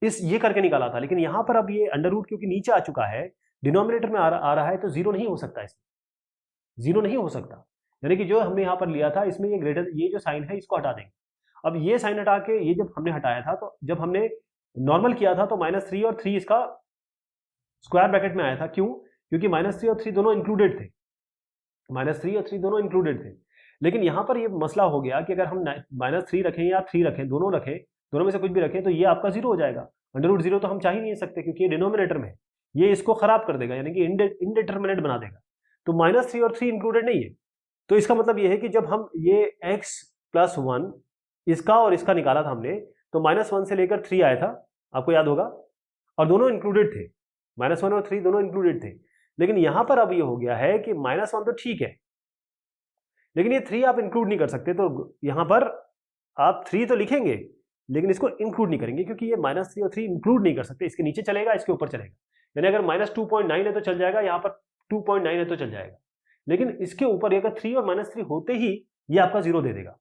इस ये करके निकाला था। लेकिन यहां पर अब ये अंडर रूट क्योंकि नीचे आ चुका है, डिनोमिनेटर में आ रहा है, तो 0 नहीं हो सकता, इसमें 0 नहीं हो सकता। यानी कि जो हमने यहां पर लिया था इसमें ये ग्रेटर, ये जो साइन है इसको हटा देंगे। अब ये साइन हटा के ये जब हमने हटाया था, तो जब हमने नॉर्मल किया था तो -3 और 3 इसका स्क्वायर ब्रैकेट में आया था। क्यों? क्योंकि -3 और 3 दोनों इंक्लूडेड थे, -3 और 3 दोनों इंक्लूडेड थे। लेकिन यहां पर ये मसला हो गया कि अगर हम -3 रखें या 3 रखें, दोनों रखें, दोनों में से कुछ भी रखें, तो ये आपका 0 हो जाएगा। अंडर रूट 0 तो हम चाह ही नहीं सकते क्योंकि ये डिनोमिनेटर में है, ये इसको खराब कर देगा, यानी कि इनडिटरमिनेट बना देगा। तो -3 और 3 इंक्लूडेड नहीं है। तो इसका मतलब ये है कि जब हम ये x प्लस 1 इसका और इसका निकाला था हमने, तो -1 से लेकर 3 आया था, आपको याद होगा, और दोनों इंक्लूडेड थे, -1 और 3 दोनों इंक्लूडेड थे। लेकिन यहां पर अब ये हो गया है कि -1 तो ठीक है, लेकिन ये 3 आप इंक्लूड नहीं कर सकते। तो यहां पर आप 3 तो लिखेंगे लेकिन इसको इंक्लूड नहीं करेंगे क्योंकि ये -3 और 3 इंक्लूड नहीं कर सकते। इसके नीचे चलेगा, इसके ऊपर चलेगा। यानी अगर -2.9 है तो चल जाएगा, यहां पर 2.9 है तो चल जाएगा, लेकिन इसके ऊपर अगर 3 और -3 होते ही ये आपका 0 दे देगा।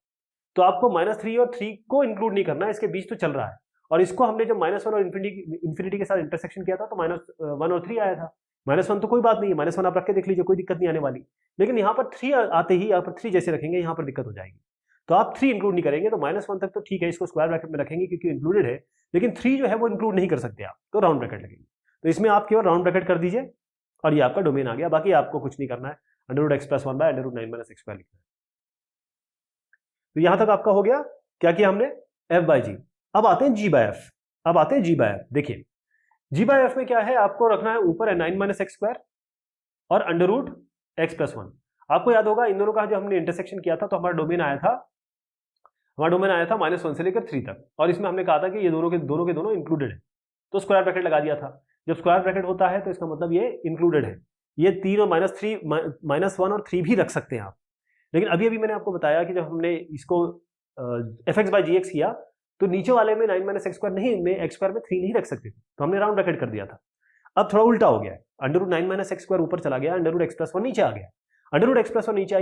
तो आपको -3 और 3 को इंक्लूड नहीं करना है, इसके बीच तो चल रहा है। और इसको हमने जब -1 और इन्फिनिटी के साथ इंटरसेक्शन किया था तो -1 और 3 आया था। -1 तो कोई बात नहीं है, -1 आप रख के देख लीजिए, कोई दिक्कत नहीं आने वाली। लेकिन यहाँ पर 3 आते ही, यहाँ पर 3 जैसे रखेंगे यहाँ पर दिक्कत हो जाएगी। तो आप 3 इंक्लूड नहीं करेंगे, तो -1 तक तो ठीक है, इसको स्क्वायर ब्रैकेट में रखेंगे क्योंकि इंक्लूडेड है। लेकिन 3 जो है वो इंक्लूड नहीं कर सकते आप, तो राउंड ब्रैकेट लगेंगे। तो इसमें आप केवल राउंड ब्रैकेट कर दीजिए और ये आपका डोमेन आ गया। बाकी आपको कुछ नहीं करना है, under root x plus 1 by under root 9 minus x square लिखना है। तो यहां तक आपका हो गया। क्या किया हमने? एफ बाई जी। अब आते हैं जी बाय एफ। अब आते हैं जी बाय एफ। देखिए जी बाय एफ में क्या है, आपको रखना है ऊपर है 9 माइनस एक्स स्क्वायर और अंडर रूट एक्स प्लस 1। आपको याद होगा इन दोनों का जो हमने इंटरसेक्शन किया था तो हमारा डोमेन आया था, -1 से लेकर 3 तक, और इसमें हमने कहा था कि ये दोनों के दोनों इंक्लूडेड है, तो स्क्वायर ब्रैकेट लगा दिया था। जब स्क्वायर ब्रैकेट होता है तो इसका मतलब ये इंक्लूडेड है। ये 3 और -1 और 3 भी रख सकते हैं आप। लेकिन अभी अभी मैंने आपको बताया कि जब हमने इसको f x by ji x किया तो नीचे वाले में 9 माइनस एक्स स्क्वायर नहीं, में एक्स स्क्वायर में 3 नहीं रख सकते थे, तो हमने राउंड ब्रैकेट कर दिया था। अब थोड़ा उल्टा हो गया है, under root 9 minus x square ऊपर चला गया, अंडर रूट एक्स प्लस 1 नीचे आ गया। अंडर रूट एक्स प्लस 1 नीचे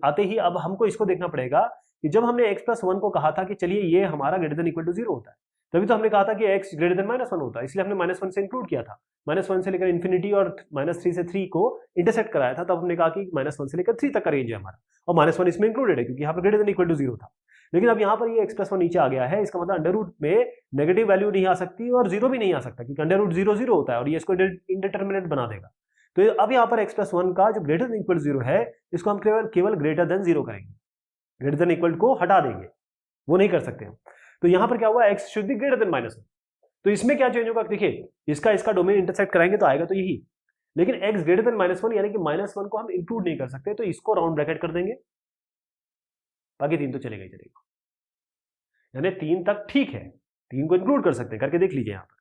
आते ही अब हमको इसको देखना पड़ेगा कि जब हमने एक्स प्लस 1 को कहा था कि चलिए ये हमारा ग्रेटर देन इक्वल टू 0 होता है, तभी तो हमने कहा था कि एक्स ग्रेटर देन -1 होता है, इसलिए हमने -1 से इंक्लूड किया था। -1 से लेकर इन्फिनिटी और -3 से 3 को इंटरसेक्ट कराया था, तब हमने कहा कि -1 से लेकर 3 तक का रेंज है हमारा, और -1 इसमें इंक्लूडेड है क्योंकि यहाँ पर ग्रेटर देन इक्वल टू 0 था। लेकिन अब यहाँ पर ये एक्स प्लस 1 नीचे आ गया है, इसका मतलब अंडर रूट में नेगेटिव वैल्यू नहीं आ सकती और 0 भी नहीं आ सकता क्योंकि अंडर रूट 0 होता है और ये इसको इंडिटरमिनेट बना देगा। तो अब यहाँ पर एक्स प्लस 1 का जो ग्रेटर देन इक्वल 0 है, इसको हम केवल ग्रेटर देन 0 करेंगे, ग्रेटर देन इक्वल को हटा देंगे, वो नहीं कर सकते हम। तो यहाँ पर क्या हुआ, x should be greater then -1। तो इसमें क्या चेंज होगा, देखिए इसका डोमेन इंटरसेक्ट कराएंगे तो आएगा तो यही, लेकिन एक्स ग्रेटर देन -1 यानी कि -1 को हम इंक्लूड नहीं कर सकते, तो इसको राउंड ब्रैकेट कर देंगे, बाकी 3 तो चलेगा ही चलेगा। यानी 3 तक ठीक है, 3 को इंक्लूड कर सकते हैं, करके देख लीजिए यहाँ पर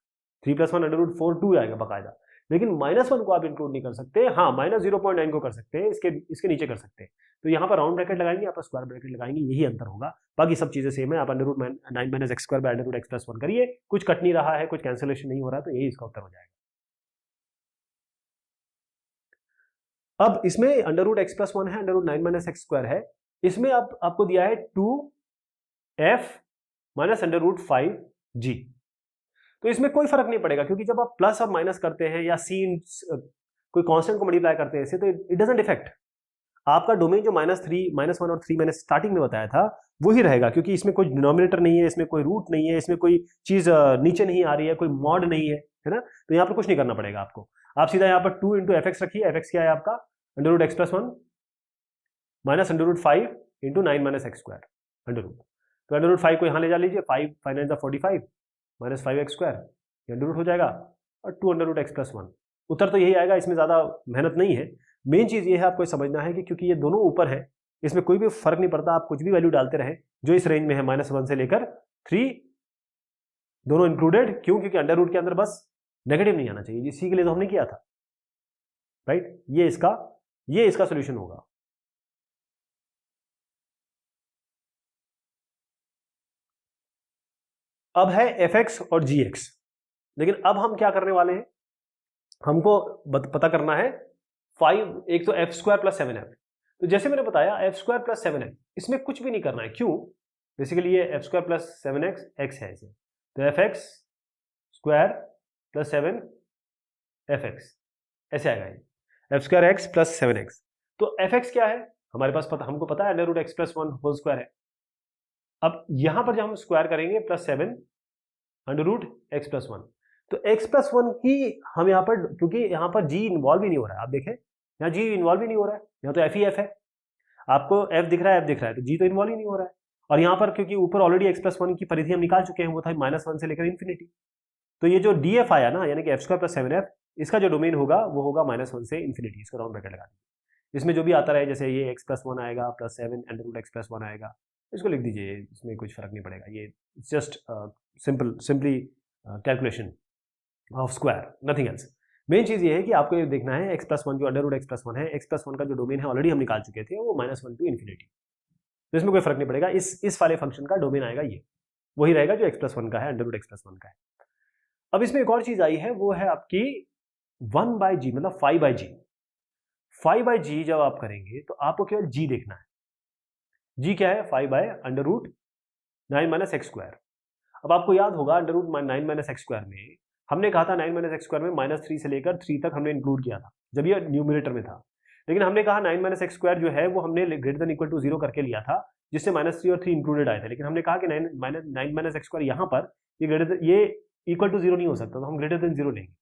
3 + 1 अंडर रूट 4 2 आएगा बकायदा। लेकिन -1 को आप इंक्लूड नहीं कर सकते। हाँ, -0.9 को कर सकते हैं, इसके नीचे कर सकते हैं। तो यहाँ पर राउंड ब्रैकेट लगाएंगे, यहाँ पर स्क्वायर ब्रैकेट लगाएंगे, यही अंतर होगा, बाकी सब चीजें सेम है। आप under root 9 minus x square by under root x plus 1 करिए, कुछ कट नहीं रहा है, कुछ कैंसिलेशन नहीं हो रहा, तो यही इसका उत्तर हो जाएगा। अब इसमें अंडर रूट एक्स प्लस 1 है, under root 9 minus x square है, इसमें आपको दिया है 2f minus under root 5g। तो इसमें कोई फर्क नहीं पड़ेगा क्योंकि जब आप प्लस और माइनस करते हैं या सीन कोई कांस्टेंट को मल्टीप्लाई करते हैं इससे, तो इट डजंट इफेक्ट। आपका डोमेन जो -1 और 3 मैंने स्टार्टिंग में बताया था वही रहेगा, क्योंकि इसमें कोई डिनोमिनेटर नहीं है, इसमें कोई रूट नहीं है, इसमें कोई चीज नीचे नहीं आ रही है, कोई मॉड नहीं है ना। तो यहाँ पर कुछ नहीं करना पड़ेगा आपको, आप सीधा यहाँ पर 2 × fx रखिए। fx क्या है आपका, under root x plus 1 minus under root 5 × 9 minus x square under root. तो अंडर रूट 5 को यहाँ ले जा लीजिए, 5 9 45 -5x² ये अंडर रूट हो जाएगा, और 2 अंडर रूट एक्स प्लस 1। उत्तर तो यही आएगा, इसमें ज़्यादा मेहनत नहीं है। मेन चीज़ ये है आपको समझना है कि क्योंकि ये दोनों ऊपर है, इसमें कोई भी फर्क नहीं पड़ता, आप कुछ भी वैल्यू डालते रहें जो इस रेंज में है -1 से लेकर 3, दोनों इंक्लूडेड। क्यों? क्योंकि अंडर रूट के अंदर बस नेगेटिव नहीं आना चाहिए, इसी के लिए तो हमने किया था, राइट। ये इसका सोल्यूशन होगा। अब है fx और gx, लेकिन अब हम क्या करने वाले हैं, हमको पता करना है 5, एक तो एफ स्क्वायर प्लस 7f। तो जैसे मैंने बताया एफ स्क्वायर प्लस 7f, इसमें कुछ भी नहीं करना है। क्यों? बेसिकली ये F square plus 7x x है इसे, तो F x square plus 7 F x ऐसे आएगा ये, F square x plus 7x। तो एफ एक्स क्या है हमारे पास पता, हमको पता है under root x plus 1 whole square है। अब यहां पर जब हम स्क्वायर करेंगे plus 7 under root x plus 1, तो x प्लस 1 की हम यहाँ पर, क्योंकि यहाँ पर g इन्वॉल्व ही नहीं हो रहा है, आप देखें यहाँ g इन्वॉल्व ही नहीं हो रहा है, यहाँ तो f ही f है, आपको f दिख रहा है, f दिख रहा है, तो g तो इन्वॉल्व ही नहीं हो रहा है। और यहाँ पर क्योंकि ऊपर ऑलरेडी x प्लस 1 की परिधि हम निकाल चुके हैं, वो था -1 से लेकर इन्फिनिटी, तो ये जो df आया ना, यानी कि एफ स्क्वायर प्लस 7f, इसका जो डोमेन होगा वो होगा -1 से इन्फिनिटी। इसका राउंड ब्रैकेट लगा दीजिए, इसमें जो भी आता रहे, जैसे ये x प्लस 1 आएगा plus 7 under root x plus 1 आएगा, इसको लिख दीजिए, इसमें कुछ फर्क नहीं पड़ेगा, ये just simply calculation of square, nothing else. Main चीज ये है कि आपको ये देखना है x प्लस 1 जो अंडर रूट एक्स प्लस 1 है, x प्लस 1 का जो डोमेन है ऑलरेडी हम निकाल चुके थे, वो -1 टू इन्फिनिटी, तो इसमें कोई फर्क नहीं पड़ेगा। इस वाले फंक्शन का डोमेन आएगा ये, वही रहेगा जो x प्लस 1 का है, अंडर रूट एक्स प्लस 1 का है। अब इसमें एक और चीज आई है, वो है आपकी 1/g, मतलब 5/g। 5/g जब आप करेंगे तो आपको केवल g देखना है। g क्या है? 5 by under root 9 minus x square. अब आपको याद होगा under root 9 minus x square में हमने कहा था 9 माइनस एक्स स्क्वायर में -3 से लेकर 3 तक हमने इंक्लूड किया था जब ये न्यूमरेटर में था, लेकिन हमने कहा 9 माइनस एक्स स्क्वायर जो है वो हमने ग्रेटर देन इक्वल टू 0 करके लिया था, जिससे -3 और 3 इंक्लूडेड आए थे, लेकिन हमने कहा कि 9 माइनस एक्स स्क्वायर यहाँ पर ये इक्वल टू 0 नहीं हो सकता, तो हम ग्रेटर देन 0 लेंगे।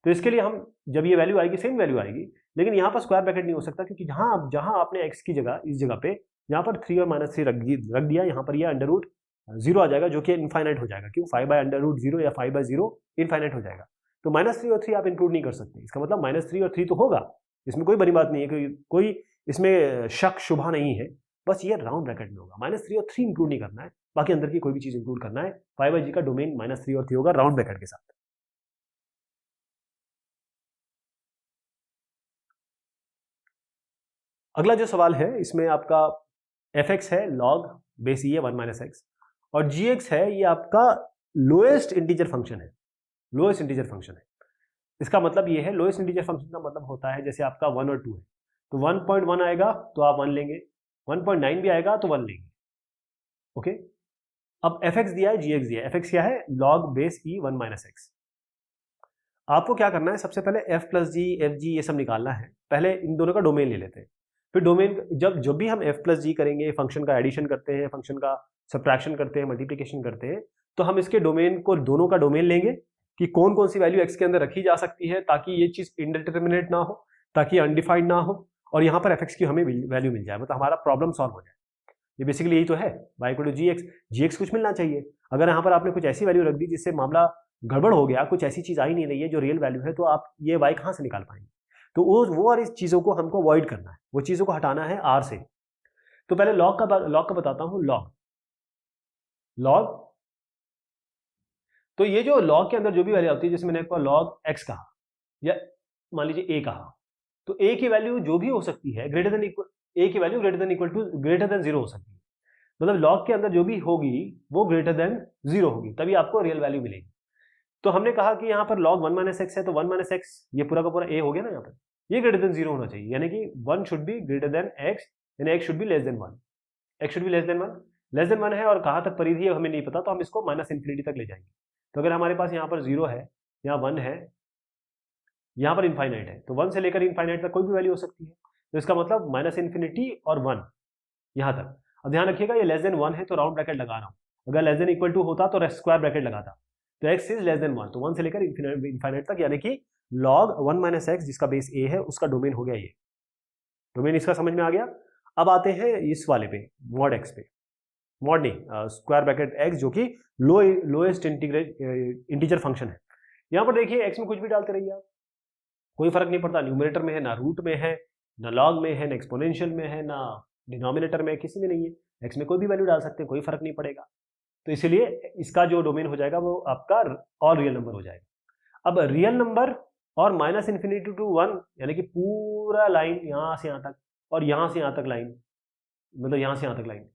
तो इसके लिए हम जब ये वैल्यू आएगी सेम वैल्यू आएगी, लेकिन यहाँ पर स्क्वायर ब्रैकेट नहीं हो सकता, क्योंकि जहां आपने एक्स की जगह, इस जगह पे यहाँ पर 3 और -3 रख दिया, यहाँ पर यह अंडर रूट 0 आ जाएगा, जो कि इनफाइनाइट हो जाएगा। क्यों? 5 बाय अंडर रूट 0 या 5/0 इनफाइनाइट हो जाएगा, तो -3 और 3 आप इंक्लूड नहीं कर सकते। इसका मतलब -3 और 3 तो होगा, इसमें कोई बड़ी बात नहीं है, कोई इसमें शक शुभा नहीं है, बस ये राउंड ब्रैकेट में होगा। -3 और 3 इंक्लूड नहीं करना है, बाकी अंदर की कोई भी चीज इंक्लूड करना है। 5/g का डोमेन -3 और 3 होगा राउंड ब्रैकेट के साथ। अगला जो सवाल है इसमें आपका fx है log बेस ई है 1 माइनस एक्स, और gx है ये आपका लोएस्ट इंटीजर फंक्शन है, लोएस्ट इंटीजर फंक्शन है। इसका मतलब ये है, लोएस्ट इंटीजर फंक्शन का मतलब होता है जैसे आपका 1 और 2 है, तो 1.1 आएगा तो आप 1 लेंगे, 1.9 भी आएगा तो 1 लेंगे, ओके। अब fx दिया है, gx दिया है। fx क्या है? log बेस ई 1 माइनस एक्स। आपको क्या करना है, सबसे पहले f plus G, F G ये सब निकालना है। पहले इन दोनों का डोमेन ले लेते हैं, फिर डोमेन जब भी हम f प्लस जी करेंगे, फंक्शन का एडिशन करते हैं, फंक्शन का सब्ट्रैक्शन करते हैं, मल्टीप्लिकेशन करते हैं, तो हम इसके डोमेन को, दोनों का डोमेन लेंगे कि कौन कौन सी वैल्यू x के अंदर रखी जा सकती है, ताकि ये चीज इंडिटरमिनेट ना हो, ताकि अनडिफाइंड ना हो, और यहाँ पर fx की हमें वैल्यू मिल जाए, मतलब हमारा प्रॉब्लम सॉल्व हो जाए। ये बेसिकली यही तो है, y इक्वल टू gx कुछ मिलना चाहिए। अगर यहाँ पर आपने कुछ ऐसी वैल्यू रख दी जिससे मामला गड़बड़ हो गया, कुछ ऐसी चीज आ ही नहीं रही है जो रियल वैल्यू है, तो आप ये y कहाँ से निकाल पाएंगे? तो वो और इस चीजों को हमको अवॉइड करना है, वो चीजों को हटाना है r से। तो पहले log का बताता हूं। log तो ये जो log के अंदर जो भी वैल्यू आती है, जैसे मैंने आपको log x कहा या मान लीजिए a कहा, तो a की वैल्यू जो भी हो सकती है ग्रेटर देन इक्वल टू 0 हो सकती है, मतलब log के अंदर जो भी होगी वो ग्रेटर देन 0 होगी, तभी आपको रियल वैल्यू मिलेगी। तो हमने कहा कि यहाँ पर log 1 माइनस एक्स है, तो 1 माइनस एक्स ये पूरा का पूरा a हो गया ना, यहाँ पर ये ग्रेटर देन 0 होना चाहिए, यानी कि 1 should be greater then x, यानी x should be less than 1, x should be less than 1 है, और कहाँ तक परिधि है हमें नहीं पता, तो हम इसको माइनस इन्फिनिटी तक ले जाएंगे। तो अगर हमारे पास यहाँ पर 0 है, यहाँ 1 है, यहाँ पर इनफाइनाइट है, तो 1 से लेकर इनफाइनाइट तक कोई भी वैल्यू हो सकती है, तो इसका मतलब माइनस इन्फिनिटी और 1 यहाँ तक। अब ध्यान रखिएगा ये लेस देन 1 है तो राउंड ब्रैकेट लगा रहा हूँ, अगर लेस देन इक्वल टू होता तो स्क्वायर ब्रैकेट लगाता, तो x इज लेस देन 1, तो 1 से लेकर इनफाइनाइट तक, यानी कि log 1 माइनस एक्स जिसका बेस a है उसका डोमेन हो गया ये। डोमेन इसका समझ में आ गया। अब आते हैं इस वाले पे, मॉड x पे, मॉड नहीं स्क्वायर ब्रैकेट x, जो कि लोएस्ट इंटीजर फंक्शन है। यहाँ पर देखिए x में कुछ भी डालते रहिए आप, कोई फर्क नहीं पड़ता, न्यूमरेटर में है ना रूट में है ना लॉग में है ना एक्सपोनेंशियल में है ना डिनोमिनेटर में, किसी में नहीं है, x में कोई भी वैल्यू डाल सकते हैं, कोई फर्क नहीं पड़ेगा। तो इसलिए इसका जो डोमेन हो जाएगा वो आपका ऑल रियल नंबर हो जाएगा। अब रियल नंबर और माइनस इन्फिनिटी टू 1 यानी कि पूरा लाइन यहाँ से यहाँ तक और यहाँ से यहाँ तक लाइन, मतलब यहाँ से यहाँ तक लाइन,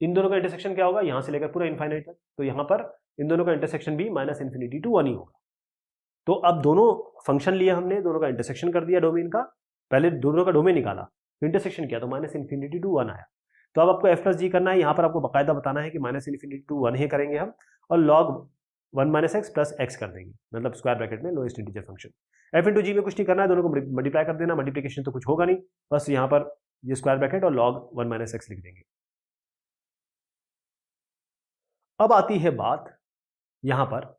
इन दोनों का इंटरसेक्शन क्या होगा, यहाँ से लेकर पूरा इनफाइनाइट तक। तो यहाँ पर इन दोनों का इंटरसेक्शन भी माइनस इन्फिनिटी टू 1 ही होगा। तो अब दोनों फंक्शन लिए हमने, दोनों का इंटरसेक्शन कर दिया डोमेन का, पहले दोनों का डोमेन निकाला, इंटरसेक्शन किया तो माइनस इन्फिनिटी टू 1 आया। तो अब आपको एफ प्लस जी करना है, यहाँ पर आपको बाकायदा बताना है कि माइनस इन्फिनिटी टू 1 ही करेंगे हम, और log 1 minus X plus X कर देंगे, मतलब स्क्वायर ब्रैकेट में lowest integer function. F into G में कुछ नहीं करना है, दोनों को मल्टीप्लाई कर देना, मल्टीप्लिकेशन तो कुछ होगा नहीं, बस यहाँ पर ये स्क्वायर ब्रैकेट और लॉग 1 माइनस एक्स लिख देंगे। अब आती है बात यहाँ पर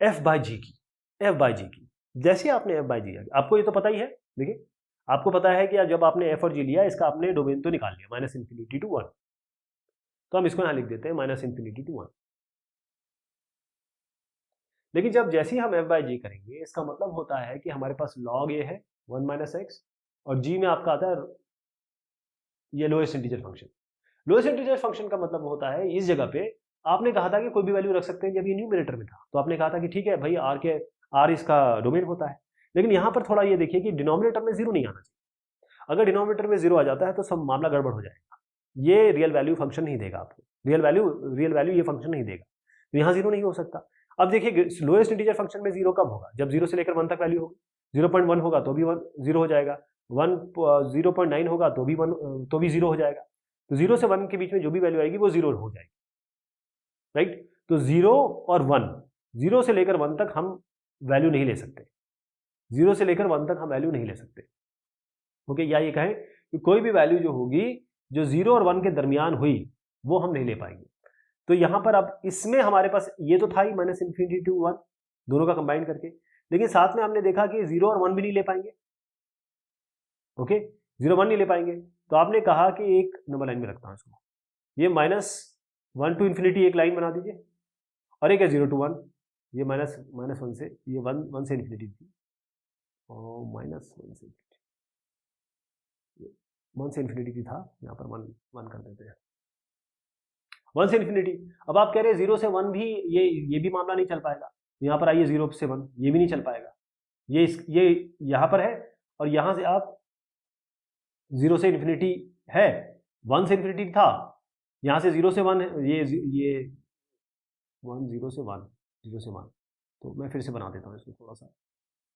एफ बाई जी की, एफ बाई जी की। जैसे आपने एफ बाई जी, आपको ये तो पता ही है, देखिए आपको पता है कि जब आपने एफ और जी लिया, इसका आपने डोमेन तो निकाल लिया माइनस इन्फिनिटी टू 1, तो हम इसको यहाँ लिख देते हैं माइनस इन्फिनिटी टू 1। लेकिन जब जैसे ही हम एफ बाई जी करेंगे, इसका मतलब होता है कि हमारे पास लॉग ए है 1 माइनस एक्स, और जी में आपका आता है ये lowest integer function. Lowest integer function का मतलब होता है, इस जगह पे आपने कहा था कि कोई भी वैल्यू रख सकते हैं, जब ये न्यूमरेटर में था तो आपने कहा था कि ठीक है भाई आर इसका डोमेन होता है। लेकिन यहाँ पर थोड़ा ये देखिए कि डिनोमिनेटर में जीरो नहीं आना चाहिए। अगर डिनोमिनेटर में जीरो आ जाता है तो सब मामला गड़बड़ हो जाएगा, ये रियल वैल्यू फंक्शन नहीं देगा आपको, रियल वैल्यू ये फंक्शन नहीं देगा, तो यहाँ जीरो नहीं हो सकता। अब देखिए लोएस्ट इंटीजर फंक्शन में जीरो कब होगा, जब 0 से लेकर 1 तक वैल्यू होगी। 0.1 होगा तो भी 0 हो जाएगा, 0.9 होगा तो भी 0 हो जाएगा। तो 0 से 1 के बीच में जो भी वैल्यू आएगी वो 0 हो जाएगी, राइट। तो 0 और 1, 0 से लेकर 1 तक हम वैल्यू नहीं ले सकते, 0 से लेकर 1 तक हम वैल्यू नहीं ले सकते, ओके। या ये कहें कि कोई भी वैल्यू जो होगी जो 0 और 1 के दरमियान हुई वो हम नहीं ले पाएंगे। तो यहां पर अब इसमें हमारे पास ये तो था ही माइनस इन्फिनिटी टू 1, दोनों का कंबाइन करके, लेकिन साथ में हमने देखा कि 0 और 1 भी नहीं ले पाएंगे, ओके, 0 1 नहीं ले पाएंगे। तो आपने कहा कि एक नंबर लाइन में रखता हूं इसको, ये -1 टू इन्फिनिटी एक लाइन बना दीजिए, और एक है 0 टू 1, ये माइनस 1 से, ये 1 से इन्फिनिटी थी, और -1 से इन्फिनिटी था, यहाँ पर 1 कर देते हैं, 1 से इन्फिनिटी। अब आप कह रहे हैं 0 से 1 भी, ये भी मामला नहीं चल पाएगा, यहाँ पर आइए 0 से 1, ये भी नहीं चल पाएगा, ये यहाँ पर है, और यहाँ से आप 0 से इन्फिनिटी है, 1 से इन्फिनिटी था, यहाँ से 0 से 1 है, ये 1 0 से 1, 0 से 1, तो मैं फिर से बना देता हूँ इसको थोड़ा सा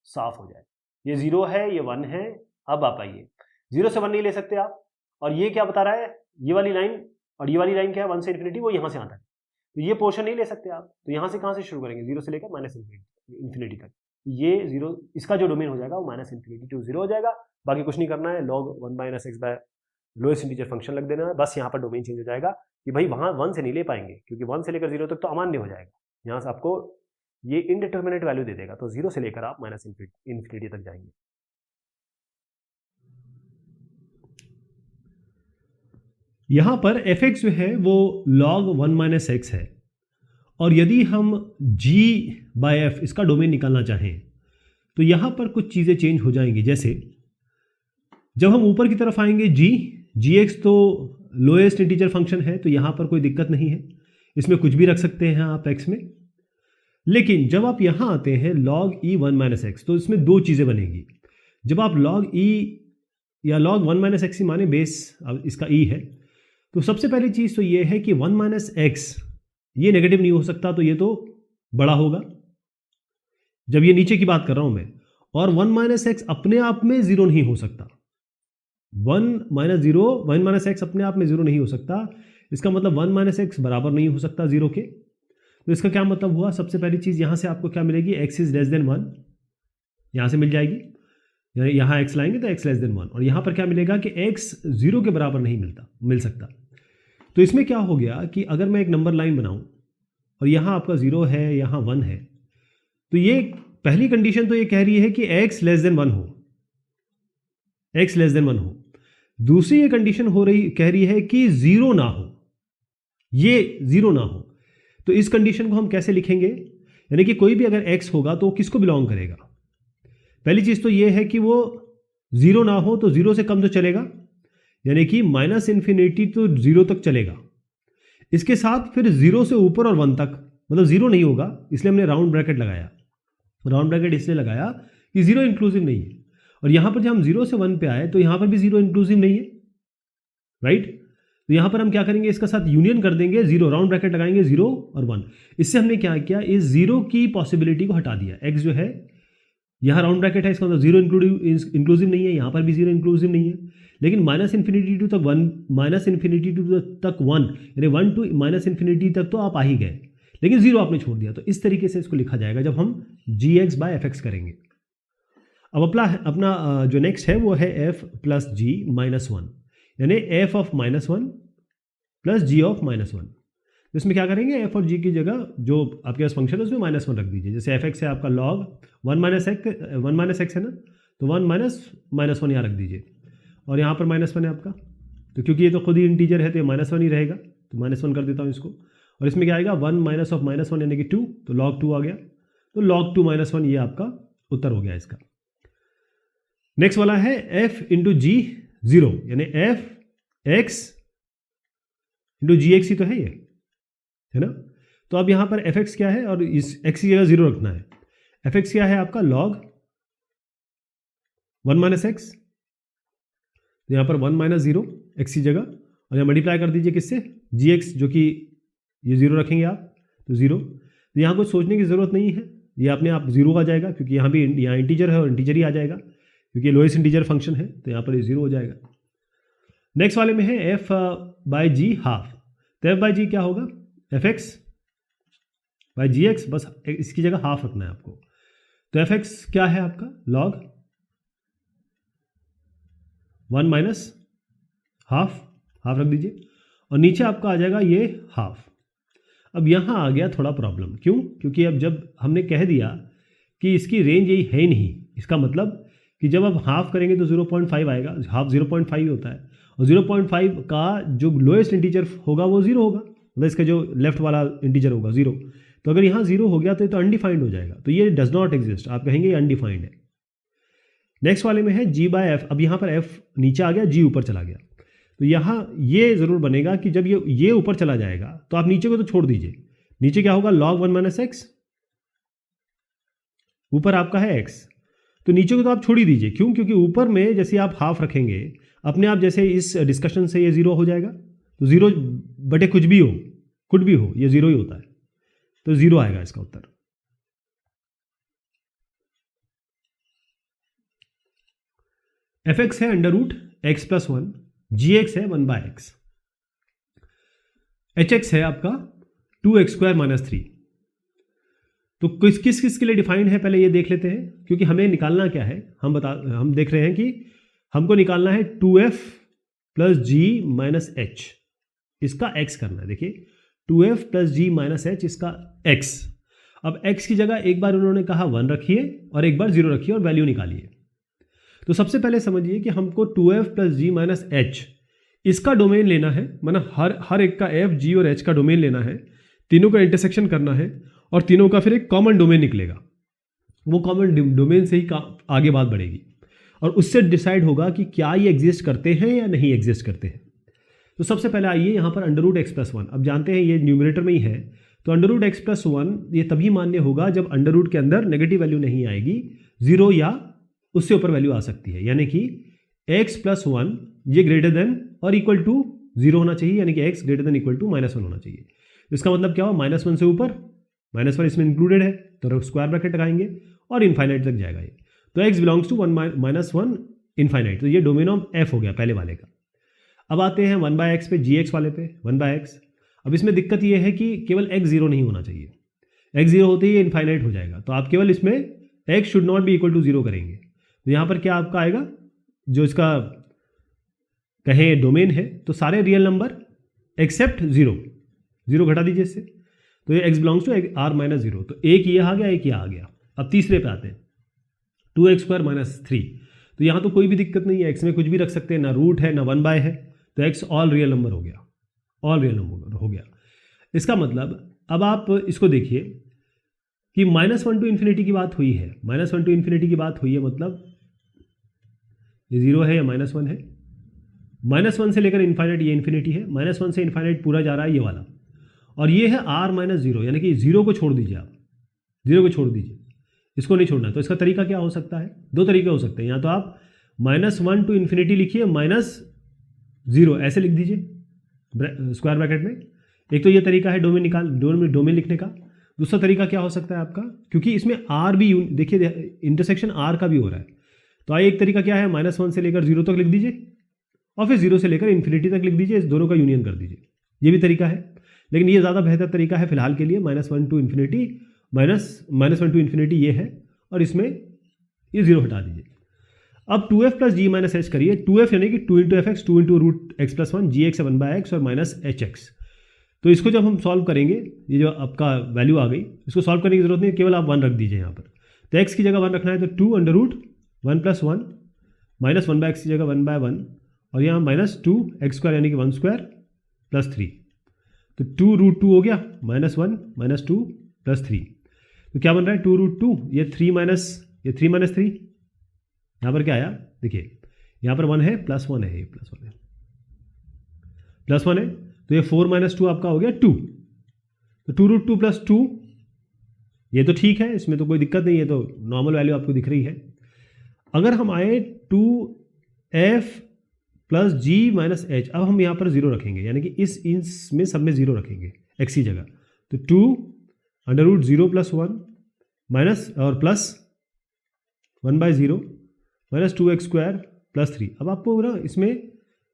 साफ हो जाए। ये 0 है, ये 1 है। अब आप आइए 0 से 1 नहीं ले सकते आप, और ये क्या बता रहा है, ये वाली लाइन और ये वाली लाइन क्या है, 1 से इन्फिनिटी, वो यहाँ से आता है, तो ये पोर्शन नहीं ले सकते आप। तो यहाँ से कहाँ से शुरू करेंगे, 0 से लेकर माइनस इन्फिनिटी तक, ये 0, इसका जो डोमेन हो जाएगा वो माइनस इन्फिनिटी टू 0 हो जाएगा। बाकी कुछ नहीं करना है, log 1 minus x by lowest integer function लग देना है, बस यहाँ पर डोमेन चेंज हो जाएगा कि भाई वहाँ 1 से नहीं ले पाएंगे, क्योंकि 1 से लेकर 0 तक तो अमान्य हो जाएगा, यहाँ से आपको ये इनडिटर्मिनेट वैल्यू दे देगा, तो 0 से लेकर आप माइनस इन्फिनिटी तक जाएंगे। यहां पर fx जो है वो log 1 माइनस एक्स है, और यदि हम g बाय एफ इसका डोमेन निकालना चाहें तो यहां पर कुछ चीज़ें चेंज हो जाएंगी। जैसे जब हम ऊपर की तरफ आएंगे gx तो लोएस्ट इंटीजर फंक्शन है, तो यहां पर कोई दिक्कत नहीं है, इसमें कुछ भी रख सकते हैं आप x में। लेकिन जब आप यहां आते हैं log e 1 माइनस एक्स, तो इसमें दो चीज़ें बनेगी। जब आप log e या log 1 माइनस एक्स ही माने, बेस अब इसका e है, तो सबसे पहली चीज़ तो ये है कि 1 माइनस एक्स ये नेगेटिव नहीं हो सकता, तो ये तो बड़ा होगा जब ये नीचे की बात कर रहा हूं मैं, और 1 माइनस एक्स अपने आप में जीरो नहीं हो सकता, 1 माइनस एक्स अपने आप में जीरो नहीं हो सकता, इसका मतलब 1 माइनस एक्स बराबर नहीं हो सकता जीरो के। तो इसका क्या मतलब हुआ, सबसे पहली चीज़ यहाँ से आपको क्या मिलेगी, x इज लेस देन 1, यहाँ से मिल जाएगी, यहाँ x लाएंगे तो x लेस देन 1, और यहाँ पर क्या मिलेगा कि x 0 के बराबर नहीं मिल सकता। तो इसमें क्या हो गया कि अगर मैं एक नंबर लाइन बनाऊं और यहाँ आपका 0 है, यहाँ 1 है, तो ये पहली कंडीशन तो ये कह रही है कि x लेस देन 1 हो, x लेस देन 1 हो। दूसरी ये कंडीशन कह रही है कि 0 ना हो, ये 0 ना हो। तो इस कंडीशन को हम कैसे लिखेंगे, यानी कि कोई भी अगर x होगा तो किसको बिलोंग करेगा? पहली चीज़ तो ये है कि वो 0 ना हो तो 0 से कम तो चलेगा, यानी कि -∞ तो 0 तक चलेगा। इसके साथ फिर 0 से ऊपर और 1 तक, मतलब 0 नहीं होगा, इसलिए हमने राउंड ब्रैकेट लगाया। राउंड ब्रैकेट इसलिए लगाया कि 0 इंक्लूसिव नहीं है, और यहाँ पर जब हम 0 से 1 पे आए तो यहाँ पर भी 0 इंक्लूसिव नहीं है, राइट। तो यहाँ पर हम क्या करेंगे, इसका साथ यूनियन कर देंगे, 0 राउंड ब्रैकेट लगाएंगे 0 और 1। इससे हमने क्या किया, इस 0 की पॉसिबिलिटी को हटा दिया। x जो है यहाँ राउंड ब्रैकेट है, इसका मतलब 0 इंक्लूसिव नहीं है, यहाँ पर भी 0 इंक्लूसिव नहीं है, लेकिन -∞ तक 1, -∞ तक 1, यानी 1 to -∞ तक तो आप आ ही गए, लेकिन 0 आपने छोड़ दिया। तो इस तरीके से इसको लिखा जाएगा जब हम gx/fx करेंगे। अब अपना जो नेक्स्ट है वो है f + g - 1, यानी f of -1 + g of -1। तो इसमें क्या करेंगे, f और g की जगह जो आपके पास फंक्शन है उसमें -1 रख दीजिए। जैसे fx है आपका log 1 - x है ना, तो 1 - -1 यहाँ रख दीजिए, और यहाँ पर -1 है आपका, तो क्योंकि ये तो खुद ही इंटीजर है तो ये -1 ही रहेगा, तो -1 कर देता हूँ इसको। और इसमें क्या आएगा, 1 - -1 यानी कि 2, तो log 2 आ गया, तो log 2 - 1 ये आपका उत्तर हो गया इसका। नेक्स्ट वाला है f × g 0, यानी f x × gx ही तो है ये, है ना। तो अब यहाँ पर fx क्या है, और इस x की जगह 0 रखना है। fx क्या है आपका log 1 - x, तो यहाँ पर 1 - 0 x की जगह, और यहाँ मल्टीप्लाई कर दीजिए किससे, gx, जो कि ये 0 रखेंगे आप, तो 0। तो यहाँ कुछ सोचने की ज़रूरत नहीं है, ये अपने आप 0 आ जाएगा, क्योंकि यहाँ भी यहाँ इंटीजर है और इंटीजर ही आ जाएगा, क्योंकि लोएस्ट इंटीजर फंक्शन है, तो यहाँ पर ये 0 हो जाएगा। नेक्स्ट वाले में है f/g ½ तो f/g क्या होगा, fx/gx, बस इसकी जगह हाफ रखना है आपको। तो fx क्या है आपका log 1 - हाफ रख दीजिए, और नीचे आपका आ जाएगा ये हाफ। अब यहाँ आ गया थोड़ा प्रॉब्लम, क्यों, क्योंकि अब जब हमने कह दिया कि इसकी रेंज यही है नहीं, इसका मतलब कि जब आप हाफ करेंगे तो 0.5 आएगा, हाफ 0.5 ही होता है, और 0.5 का जो लोएस्ट इंटीजर होगा वो 0 होगा, मतलब इसका जो लेफ्ट वाला इंटीजर होगा 0। तो अगर यहाँ 0 हो गया तो ये तो अनडिफाइंड हो जाएगा, तो ये डज नॉट एग्जिस्ट, आप कहेंगे ये अनडिफाइंड है। नेक्स्ट वाले में है g/f, अब यहाँ पर f नीचे आ गया, g ऊपर चला गया, तो यहाँ ये ज़रूर बनेगा कि जब ये ऊपर चला जाएगा तो आप नीचे को तो छोड़ दीजिए, नीचे क्या होगा log 1 - x, ऊपर आपका है x, तो नीचे को तो आप छोड़ ही दीजिए। क्यों, क्योंकि ऊपर में जैसे आप हाफ रखेंगे अपने आप, जैसे इस डिस्कशन से ये 0 हो जाएगा, तो 0 बटे कुछ भी हो ये 0 ही होता है, तो 0 आएगा इसका उत्तर। fx है √x + 1, gx है 1/x, hx है आपका 2x² - 3। तो किस के लिए डिफाइंड है पहले ये देख लेते हैं, क्योंकि हमें निकालना क्या है, हम देख रहे हैं कि हमको निकालना है 2f + g - h, इसका x करना है। देखिए 2f + g - h, इसका x। अब x की जगह एक बार उन्होंने कहा 1 रखिए और एक बार 0 रखिए और वैल्यू निकालिए। तो सबसे पहले समझिए कि हमको 2f + g - h इसका डोमेन लेना है, मतलब हर एक का f, g और h का डोमेन लेना है, तीनों का इंटरसेक्शन करना है, और तीनों का फिर एक कॉमन डोमेन निकलेगा। वो कॉमन डोमेन से ही आगे बात बढ़ेगी, और उससे डिसाइड होगा कि क्या ये एग्जिस्ट करते हैं या नहीं एग्जिस्ट करते हैं। तो सबसे पहले आइए यहाँ पर √x + 1, अब जानते हैं ये न्यूमरेटर में ही है, तो √x + 1 ये तभी मान्य होगा जब अंडर के अंदर नेगेटिव वैल्यू नहीं आएगी, 0 या उससे ऊपर वैल्यू आ सकती है, यानी कि x + 1 ये ग्रेटर देन और इक्वल टू 0 होना चाहिए, यानी कि x greater than equal to -1 होना चाहिए। इसका मतलब क्या हुआ, -1 से ऊपर, -1 इसमें इंक्लूडेड है, तो स्क्वायर ब्रैकेट लगाएंगे और इनफाइनाइट तक जाएगा ये, तो x बिलोंग्स टू 1 - इनफाइनाइट, तो ये डोमेन ऑफ f हो गया पहले वाले का। अब आते हैं 1/x पे, gx वाले पे 1/x। अब इसमें दिक्कत ये है कि केवल x 0 नहीं होना चाहिए, x 0 होते ही इनफाइनाइट हो जाएगा, तो आप केवल इसमें x should not be equal to 0 करेंगे। तो यहाँ पर क्या आपका आएगा, जो इसका कहें डोमेन है, तो सारे रियल नंबर एक्सेप्ट 0 घटा दीजिए इससे, तो ये x बिलोंग्स टू r - 0, तो एक ये आ गया, एक ये आ गया। अब तीसरे पे आते हैं 2x² - 3, तो यहाँ तो कोई भी दिक्कत नहीं है, x में कुछ भी रख सकते हैं, ना रूट है ना 1/, है, तो x ऑल रियल नंबर हो गया, ऑल रियल नंबर हो गया। इसका मतलब अब आप इसको देखिए, कि -1 टू इन्फिनिटी की बात हुई है, -1 टू इन्फिनिटी की बात हुई है, मतलब ये 0 है या -1 है, -1 से लेकर इन्फाइनाइट ये इन्फिनिटी है, -1 से इन्फाइनाइट पूरा जा रहा है ये वाला, और ये है r-0, यानी कि 0 को छोड़ दीजिए आप, 0 को छोड़ दीजिए, इसको नहीं छोड़ना। तो इसका तरीका क्या हो सकता है? दो तरीके हो सकते हैं, या तो आप -1 टू इन्फिनिटी लिखिए -0 ऐसे लिख दीजिए स्क्वायर ब्रैकेट में। एक तो ये तरीका है डोमेन लिखने का। दूसरा तरीका क्या हो सकता है आपका, क्योंकि इसमें r भी देखिए इंटरसेक्शन r का भी हो रहा है, तो आइए एक तरीका क्या है, -1 से लेकर 0 तक लिख दीजिए और फिर 0 से लेकर इन्फिनिटी तक लिख दीजिए, इस दोनों का यूनियन कर दीजिए। ये भी तरीका है, लेकिन ये ज़्यादा बेहतर तरीका है फिलहाल के लिए। -1 टू इन्फिनिटी -1 टू इन्फिनिटी ये है, और इसमें ये 0 हटा दीजिए। अब 2f प्लस जी माइनस एच करिए। 2f यानी कि 2 into f x, 2 into root x plus 1, g x 1/x और माइनस एच एक्स। तो इसको जब हम सॉल्व करेंगे, ये जो आपका वैल्यू आ गई, इसको सॉल्व करने की जरूरत नहीं, केवल आप 1 रख दीजिए यहाँ पर। तो x की जगह 1 रखना है, तो 2 under root 1 plus 1 minus 1/x की जगह 1/1, और यहाँ -2 x स्क्वायर यानी कि 1 स्क्वायर प्लस 3। तो 2 रूट 2 हो गया, -1 -2 प्लस 3। तो क्या बन रहा है 2 रूट 2, ये 3 माइनस 3, यहाँ पर क्या आया देखिए, यहाँ पर 1 है +1 है, ये +1 है, +1 है, तो ये 4 - 2 आपका हो गया 2। तो 2 रूट 2 प्लस 2, ये तो ठीक है, इसमें तो कोई दिक्कत नहीं है, तो नॉर्मल वैल्यू आपको दिख रही है। अगर हम आए 2f प्लस जी माइनस एच, अब हम यहाँ पर 0 रखेंगे, यानी कि इसमें सब में 0 रखेंगे x की जगह। तो 2 अंडर रूट 0 प्लस 1 माइनस और plus 1/0 minus 2x square plus 3। अब आपको ना इसमें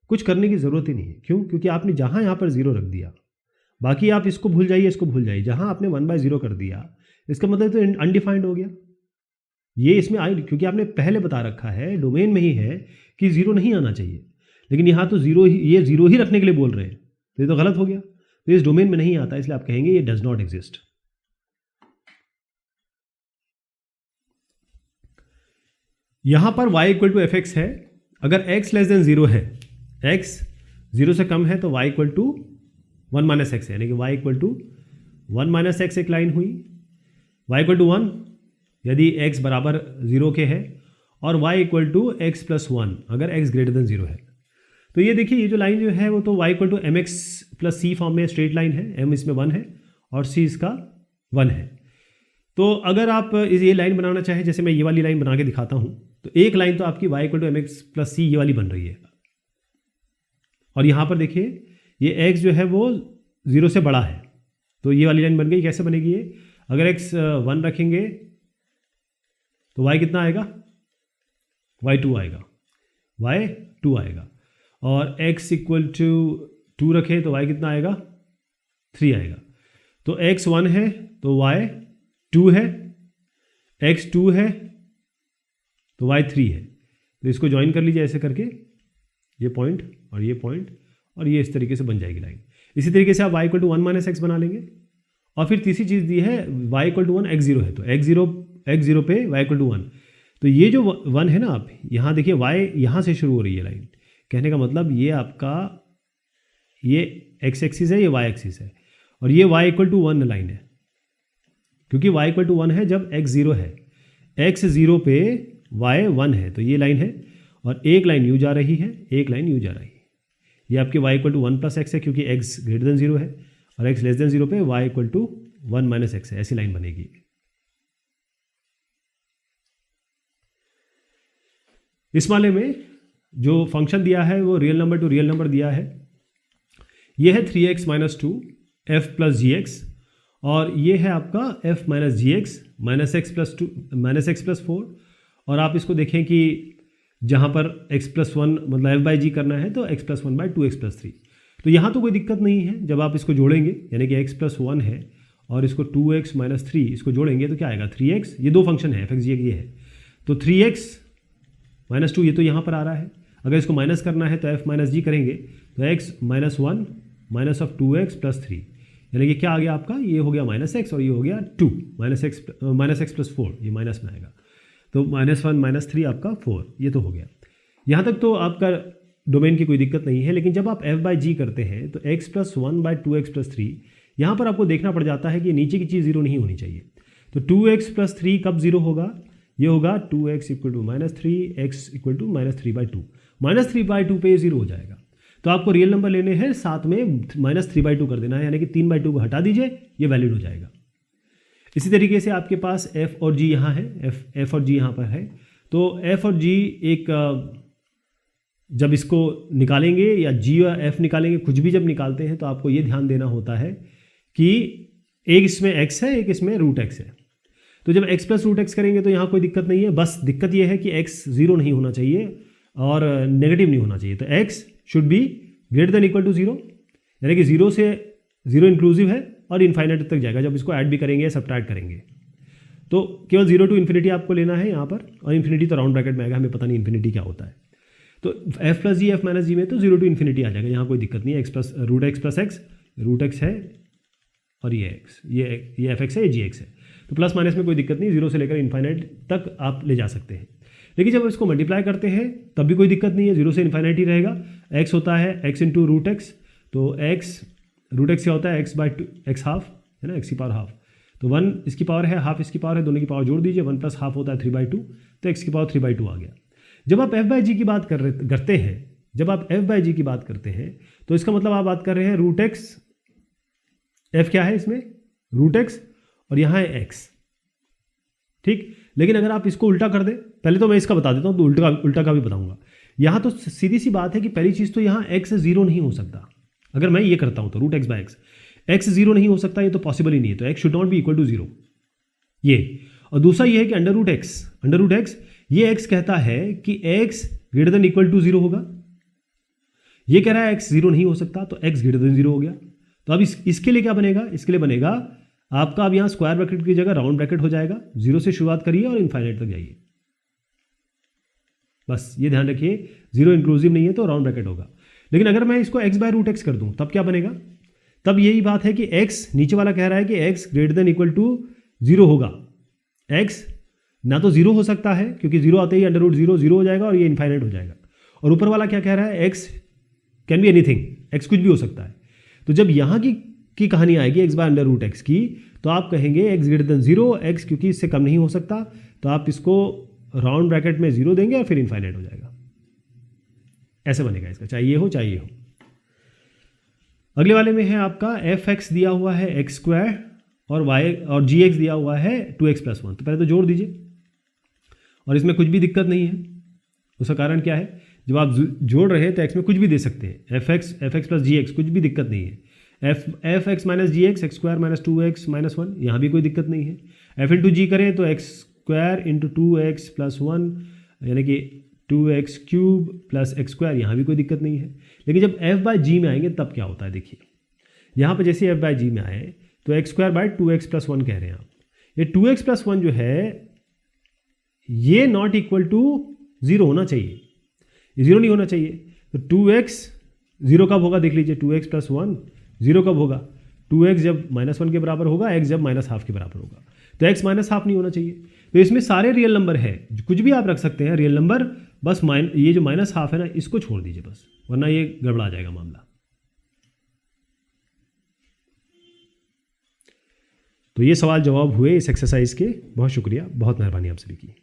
कुछ करने की ज़रूरत ही नहीं है, क्यों? क्योंकि आपने जहाँ यहाँ पर 0 रख दिया, बाकी आप इसको भूल जाइए, इसको भूल जाइए। जहाँ आपने 1/0 कर दिया, इसका मतलब तो अनडिफाइंड हो गया। ये इसमें आई, क्योंकि आपने पहले बता रखा है, डोमेन में ही है कि 0 नहीं आना चाहिए, लेकिन यहाँ तो 0 ही, ये 0 ही रखने के लिए बोल रहे हैं, तो ये तो गलत हो गया। तो इस डोमेन में नहीं आता, इसलिए आप कहेंगे ये डज नॉट एग्जिस्ट। यहाँ पर y equal to f x है। अगर x लेस देन 0 है, x 0 से कम है, तो y equal to 1 minus x है, यानी कि y equal to 1 minus x एक लाइन हुई। y इक्वल टू 1 यदि x बराबर 0 के है, और y equal to x plus 1 अगर x ग्रेटर देन 0 है। तो ये देखिए, ये जो लाइन जो है वो तो y equal to M x plus c form में स्ट्रेट लाइन है, m इसमें 1 है और c इसका 1 है। तो अगर आप ये लाइन बनाना चाहें, जैसे मैं ये वाली लाइन बना के दिखाता हूँ, तो एक लाइन तो आपकी y equal to M x plus C ये वाली बन रही है, और यहाँ पर देखिए ये x जो है वो 0 से बड़ा है, तो ये वाली लाइन बन गई। कैसे बनेगी ये? अगर x 1 रखेंगे तो y कितना आएगा? y 2 आएगा, y 2 आएगा। और x इक्वल टू 2 रखें तो y कितना आएगा? 3 आएगा। तो x 1 है तो y 2 है, x 2 है तो y 3 है। तो इसको ज्वाइन कर लीजिए ऐसे करके, ये पॉइंट और ये पॉइंट, और ये इस तरीके से बन जाएगी लाइन। इसी तरीके से आप y equal to 1 minus x बना लेंगे। और फिर तीसरी चीज़ दी है y इक्वल टू 1 x 0 है, तो x 0 पे y इक्वल टू 1। तो ये जो 1 है ना, आप यहाँ देखिए y यहाँ से शुरू हो रही है लाइन। कहने का मतलब ये आपका ये x एक्सिस है, ये y एक्सिस है, और ये y इक्वल टू 1 लाइन है, क्योंकि y इक्वल टू 1 है जब x 0 है। x 0 पे y 1 है, तो ये लाइन है, और एक लाइन यूँ जा रही है, एक लाइन यूँ जा रही है। ये आपके y equal to 1 plus x है, क्योंकि x ग्रेटर देन 0 है, और x लेस देन 0 पे y equal to 1 minus x है। ऐसी लाइन बनेगी। इस वाले में जो फंक्शन दिया है वो real number to real number दिया है। ये है 3x minus 2 f plus G X, और ये है आपका f minus G X minus X plus 2 minus X plus 4। और आप इसको देखें कि जहाँ पर x प्लस 1 मतलब f बाई जी करना है, तो x plus 1 by 2x plus 3। तो यहाँ तो कोई दिक्कत नहीं है, जब आप इसको जोड़ेंगे, यानी कि x प्लस 1 है और इसको 2x माइनस 3 इसको जोड़ेंगे तो क्या आएगा 3x। ये दो फंक्शन है, f x जी ये है, तो 3x माइनस 2 ये तो यहाँ पर आ रहा है। अगर इसको माइनस करना है तो f माइनस जी करेंगे, तो x minus 1 minus of 2x plus 3, यानी कि क्या आ गया आपका, ये हो गया माइनस एक्स और ये हो गया 2 माइनस एक्स प्लस 4, ये माइनस में आएगा। तो -1 -3 आपका 4, ये तो हो गया। यहाँ तक तो आपका डोमेन की कोई दिक्कत नहीं है। लेकिन जब आप f बाई जी करते हैं तो x plus 1 by 2x plus 3, यहाँ पर आपको देखना पड़ जाता है कि नीचे की चीज़ 0 नहीं होनी चाहिए। तो 2x प्लस 3 कब जीरो होगा? ये होगा 2x equal to -3, x equal to -3/2। -3/2 पे ये जीरो हो जाएगा। तो आपको रियल नंबर लेने हैं, साथ में -3/2 कर देना है, यानी कि 3/2 को हटा दीजिए, ये वैलिड हो जाएगा। इसी तरीके से आपके पास f और g यहाँ है, f और g यहाँ पर है। तो f और g एक जब इसको निकालेंगे या g और f निकालेंगे, कुछ भी जब निकालते हैं तो आपको ये ध्यान देना होता है कि एक इसमें x है, एक इसमें √x है। तो जब x प्लस √x करेंगे तो यहाँ कोई दिक्कत नहीं है, बस दिक्कत ये है कि x जीरो नहीं होना चाहिए और नेगेटिव नहीं होना चाहिए। तो x should be greater than equal to 0, यानी कि 0 से 0 इंक्लूसिव है और इन्फाइनाइट तक जाएगा जब इसको ऐड भी करेंगे या सब्ट्रैक्ट करेंगे। तो केवल 0 टू इन्फिनिटी आपको लेना है यहाँ पर, और इन्फिनिटी तो राउंड ब्रैकेट में आएगा, हमें पता नहीं इन्फिनिटी क्या होता है। तो f प्लस जी, f माइनस जी में तो 0 टू इन्फिनिटी आ जाएगा, यहाँ कोई दिक्कत नहीं है। x plus √x plus x, √x है और ये x, ये fx है, ये gx है। तो प्लस माइनस में कोई दिक्कत नहीं, 0 से लेकर इन्फाइनाइट तक आप ले जा सकते हैं। लेकिन जब इसको मल्टीप्लाई करते हैं तब भी कोई दिक्कत नहीं है, 0 से इन्फाइनाइट ही रहेगा। x होता है x इंटू √x, तो x √x क्या होता है x हाफ है ना, x की पावर हाफ। तो 1 इसकी पावर है, हाफ इसकी पावर है, दोनों की पावर जोड़ दीजिए, 1 प्लस हाफ होता है 3/2, तो x की पावर 3/2 आ गया। जब आप f/g की बात करते हैं, जब आप f/g की बात करते हैं तो इसका मतलब आप बात कर रहे हैं √x, f क्या है इसमें √x और यहाँ है x, ठीक। लेकिन अगर आप इसको उल्टा कर दें, पहले तो मैं इसका बता देता हूँ, तो उल्टा का भी बताऊंगा। यहाँ तो सीधी सी बात है कि पहली चीज़ तो यहाँ x 0 नहीं हो सकता। अगर मैं ये करता हूँ तो √x/x, x 0 नहीं हो सकता, ये तो पॉसिबल ही नहीं है, तो x should not be equal to 0 ये। और दूसरा ये है कि √x, ये x कहता है कि x greater than equal to 0 होगा। ये कह रहा है x 0 नहीं हो सकता, तो x ग्रेटर देन 0 हो गया। तो अब इसके लिए क्या बनेगा? इसके लिए बनेगा आपका, अब यहाँ स्क्वायर ब्रैकेट की जगह राउंड ब्रैकेट हो जाएगा, 0 से शुरुआत करिए और इन्फाइनाइट तक जाइए। बस ये ध्यान रखिए, 0 इंक्लूसिव नहीं है तो राउंड ब्रैकेट होगा। लेकिन अगर मैं इसको x/√x कर दूं तब क्या बनेगा? तब यही बात है कि x, नीचे वाला कह रहा है कि x greater than equal to 0 होगा। x ना तो 0 हो सकता है क्योंकि 0 आते ही √0 0 हो जाएगा और ये इन्फाइनाइट हो जाएगा। और ऊपर वाला क्या कह रहा है? x can be anything, x कुछ भी हो सकता है। तो जब यहाँ की कहानी आएगी x/√x की, तो आप कहेंगे x ग्रेटर देन 0, x क्योंकि इससे कम नहीं हो सकता, तो आप इसको राउंड ब्रैकेट में 0 देंगे और फिर इन्फाइनाइट हो जाएगा। ऐसे बनेगा इसका, चाहे ये हो चाहे ये हो। अगले वाले में है आपका fx दिया हुआ है x² और y और gx दिया हुआ है 2x + 1। तो पहले तो जोड़ दीजिए, और इसमें कुछ भी दिक्कत नहीं है। उसका कारण क्या है? जब आप जोड़ रहे हैं तो x में कुछ भी दे सकते हैं, fx + gx, कुछ भी दिक्कत नहीं है। fx - gx, x² - 2x - 1, यहाँ भी कोई दिक्कत नहीं है। f इंटू जी करें तो x² इंटू 2x + 1, यानी कि 2x³ + x², यहाँ भी कोई दिक्कत नहीं है। लेकिन जब f/g में आएंगे तब क्या होता है? देखिए यहाँ पर जैसे f/g में आए तो x² 2x + 1 कह रहे हैं आप। ये 2x + 1 जो है ये नॉट इक्वल टू 0 होना चाहिए, ये 0 नहीं होना चाहिए। तो 2x 0 कब होगा? देख लीजिए, 2x + 1 0 कब होगा? 2x जब -1 के बराबर होगा, x जब -½ के बराबर होगा। तो x -½ नहीं होना चाहिए। तो इसमें सारे रियल नंबर है, कुछ भी आप रख सकते हैं रियल नंबर, बस ये जो -½ है ना, इसको छोड़ दीजिए बस, वरना ये गड़बड़ा जाएगा मामला। तो ये सवाल जवाब हुए इस एक्सरसाइज के। बहुत शुक्रिया, बहुत मेहरबानी आप सभी की।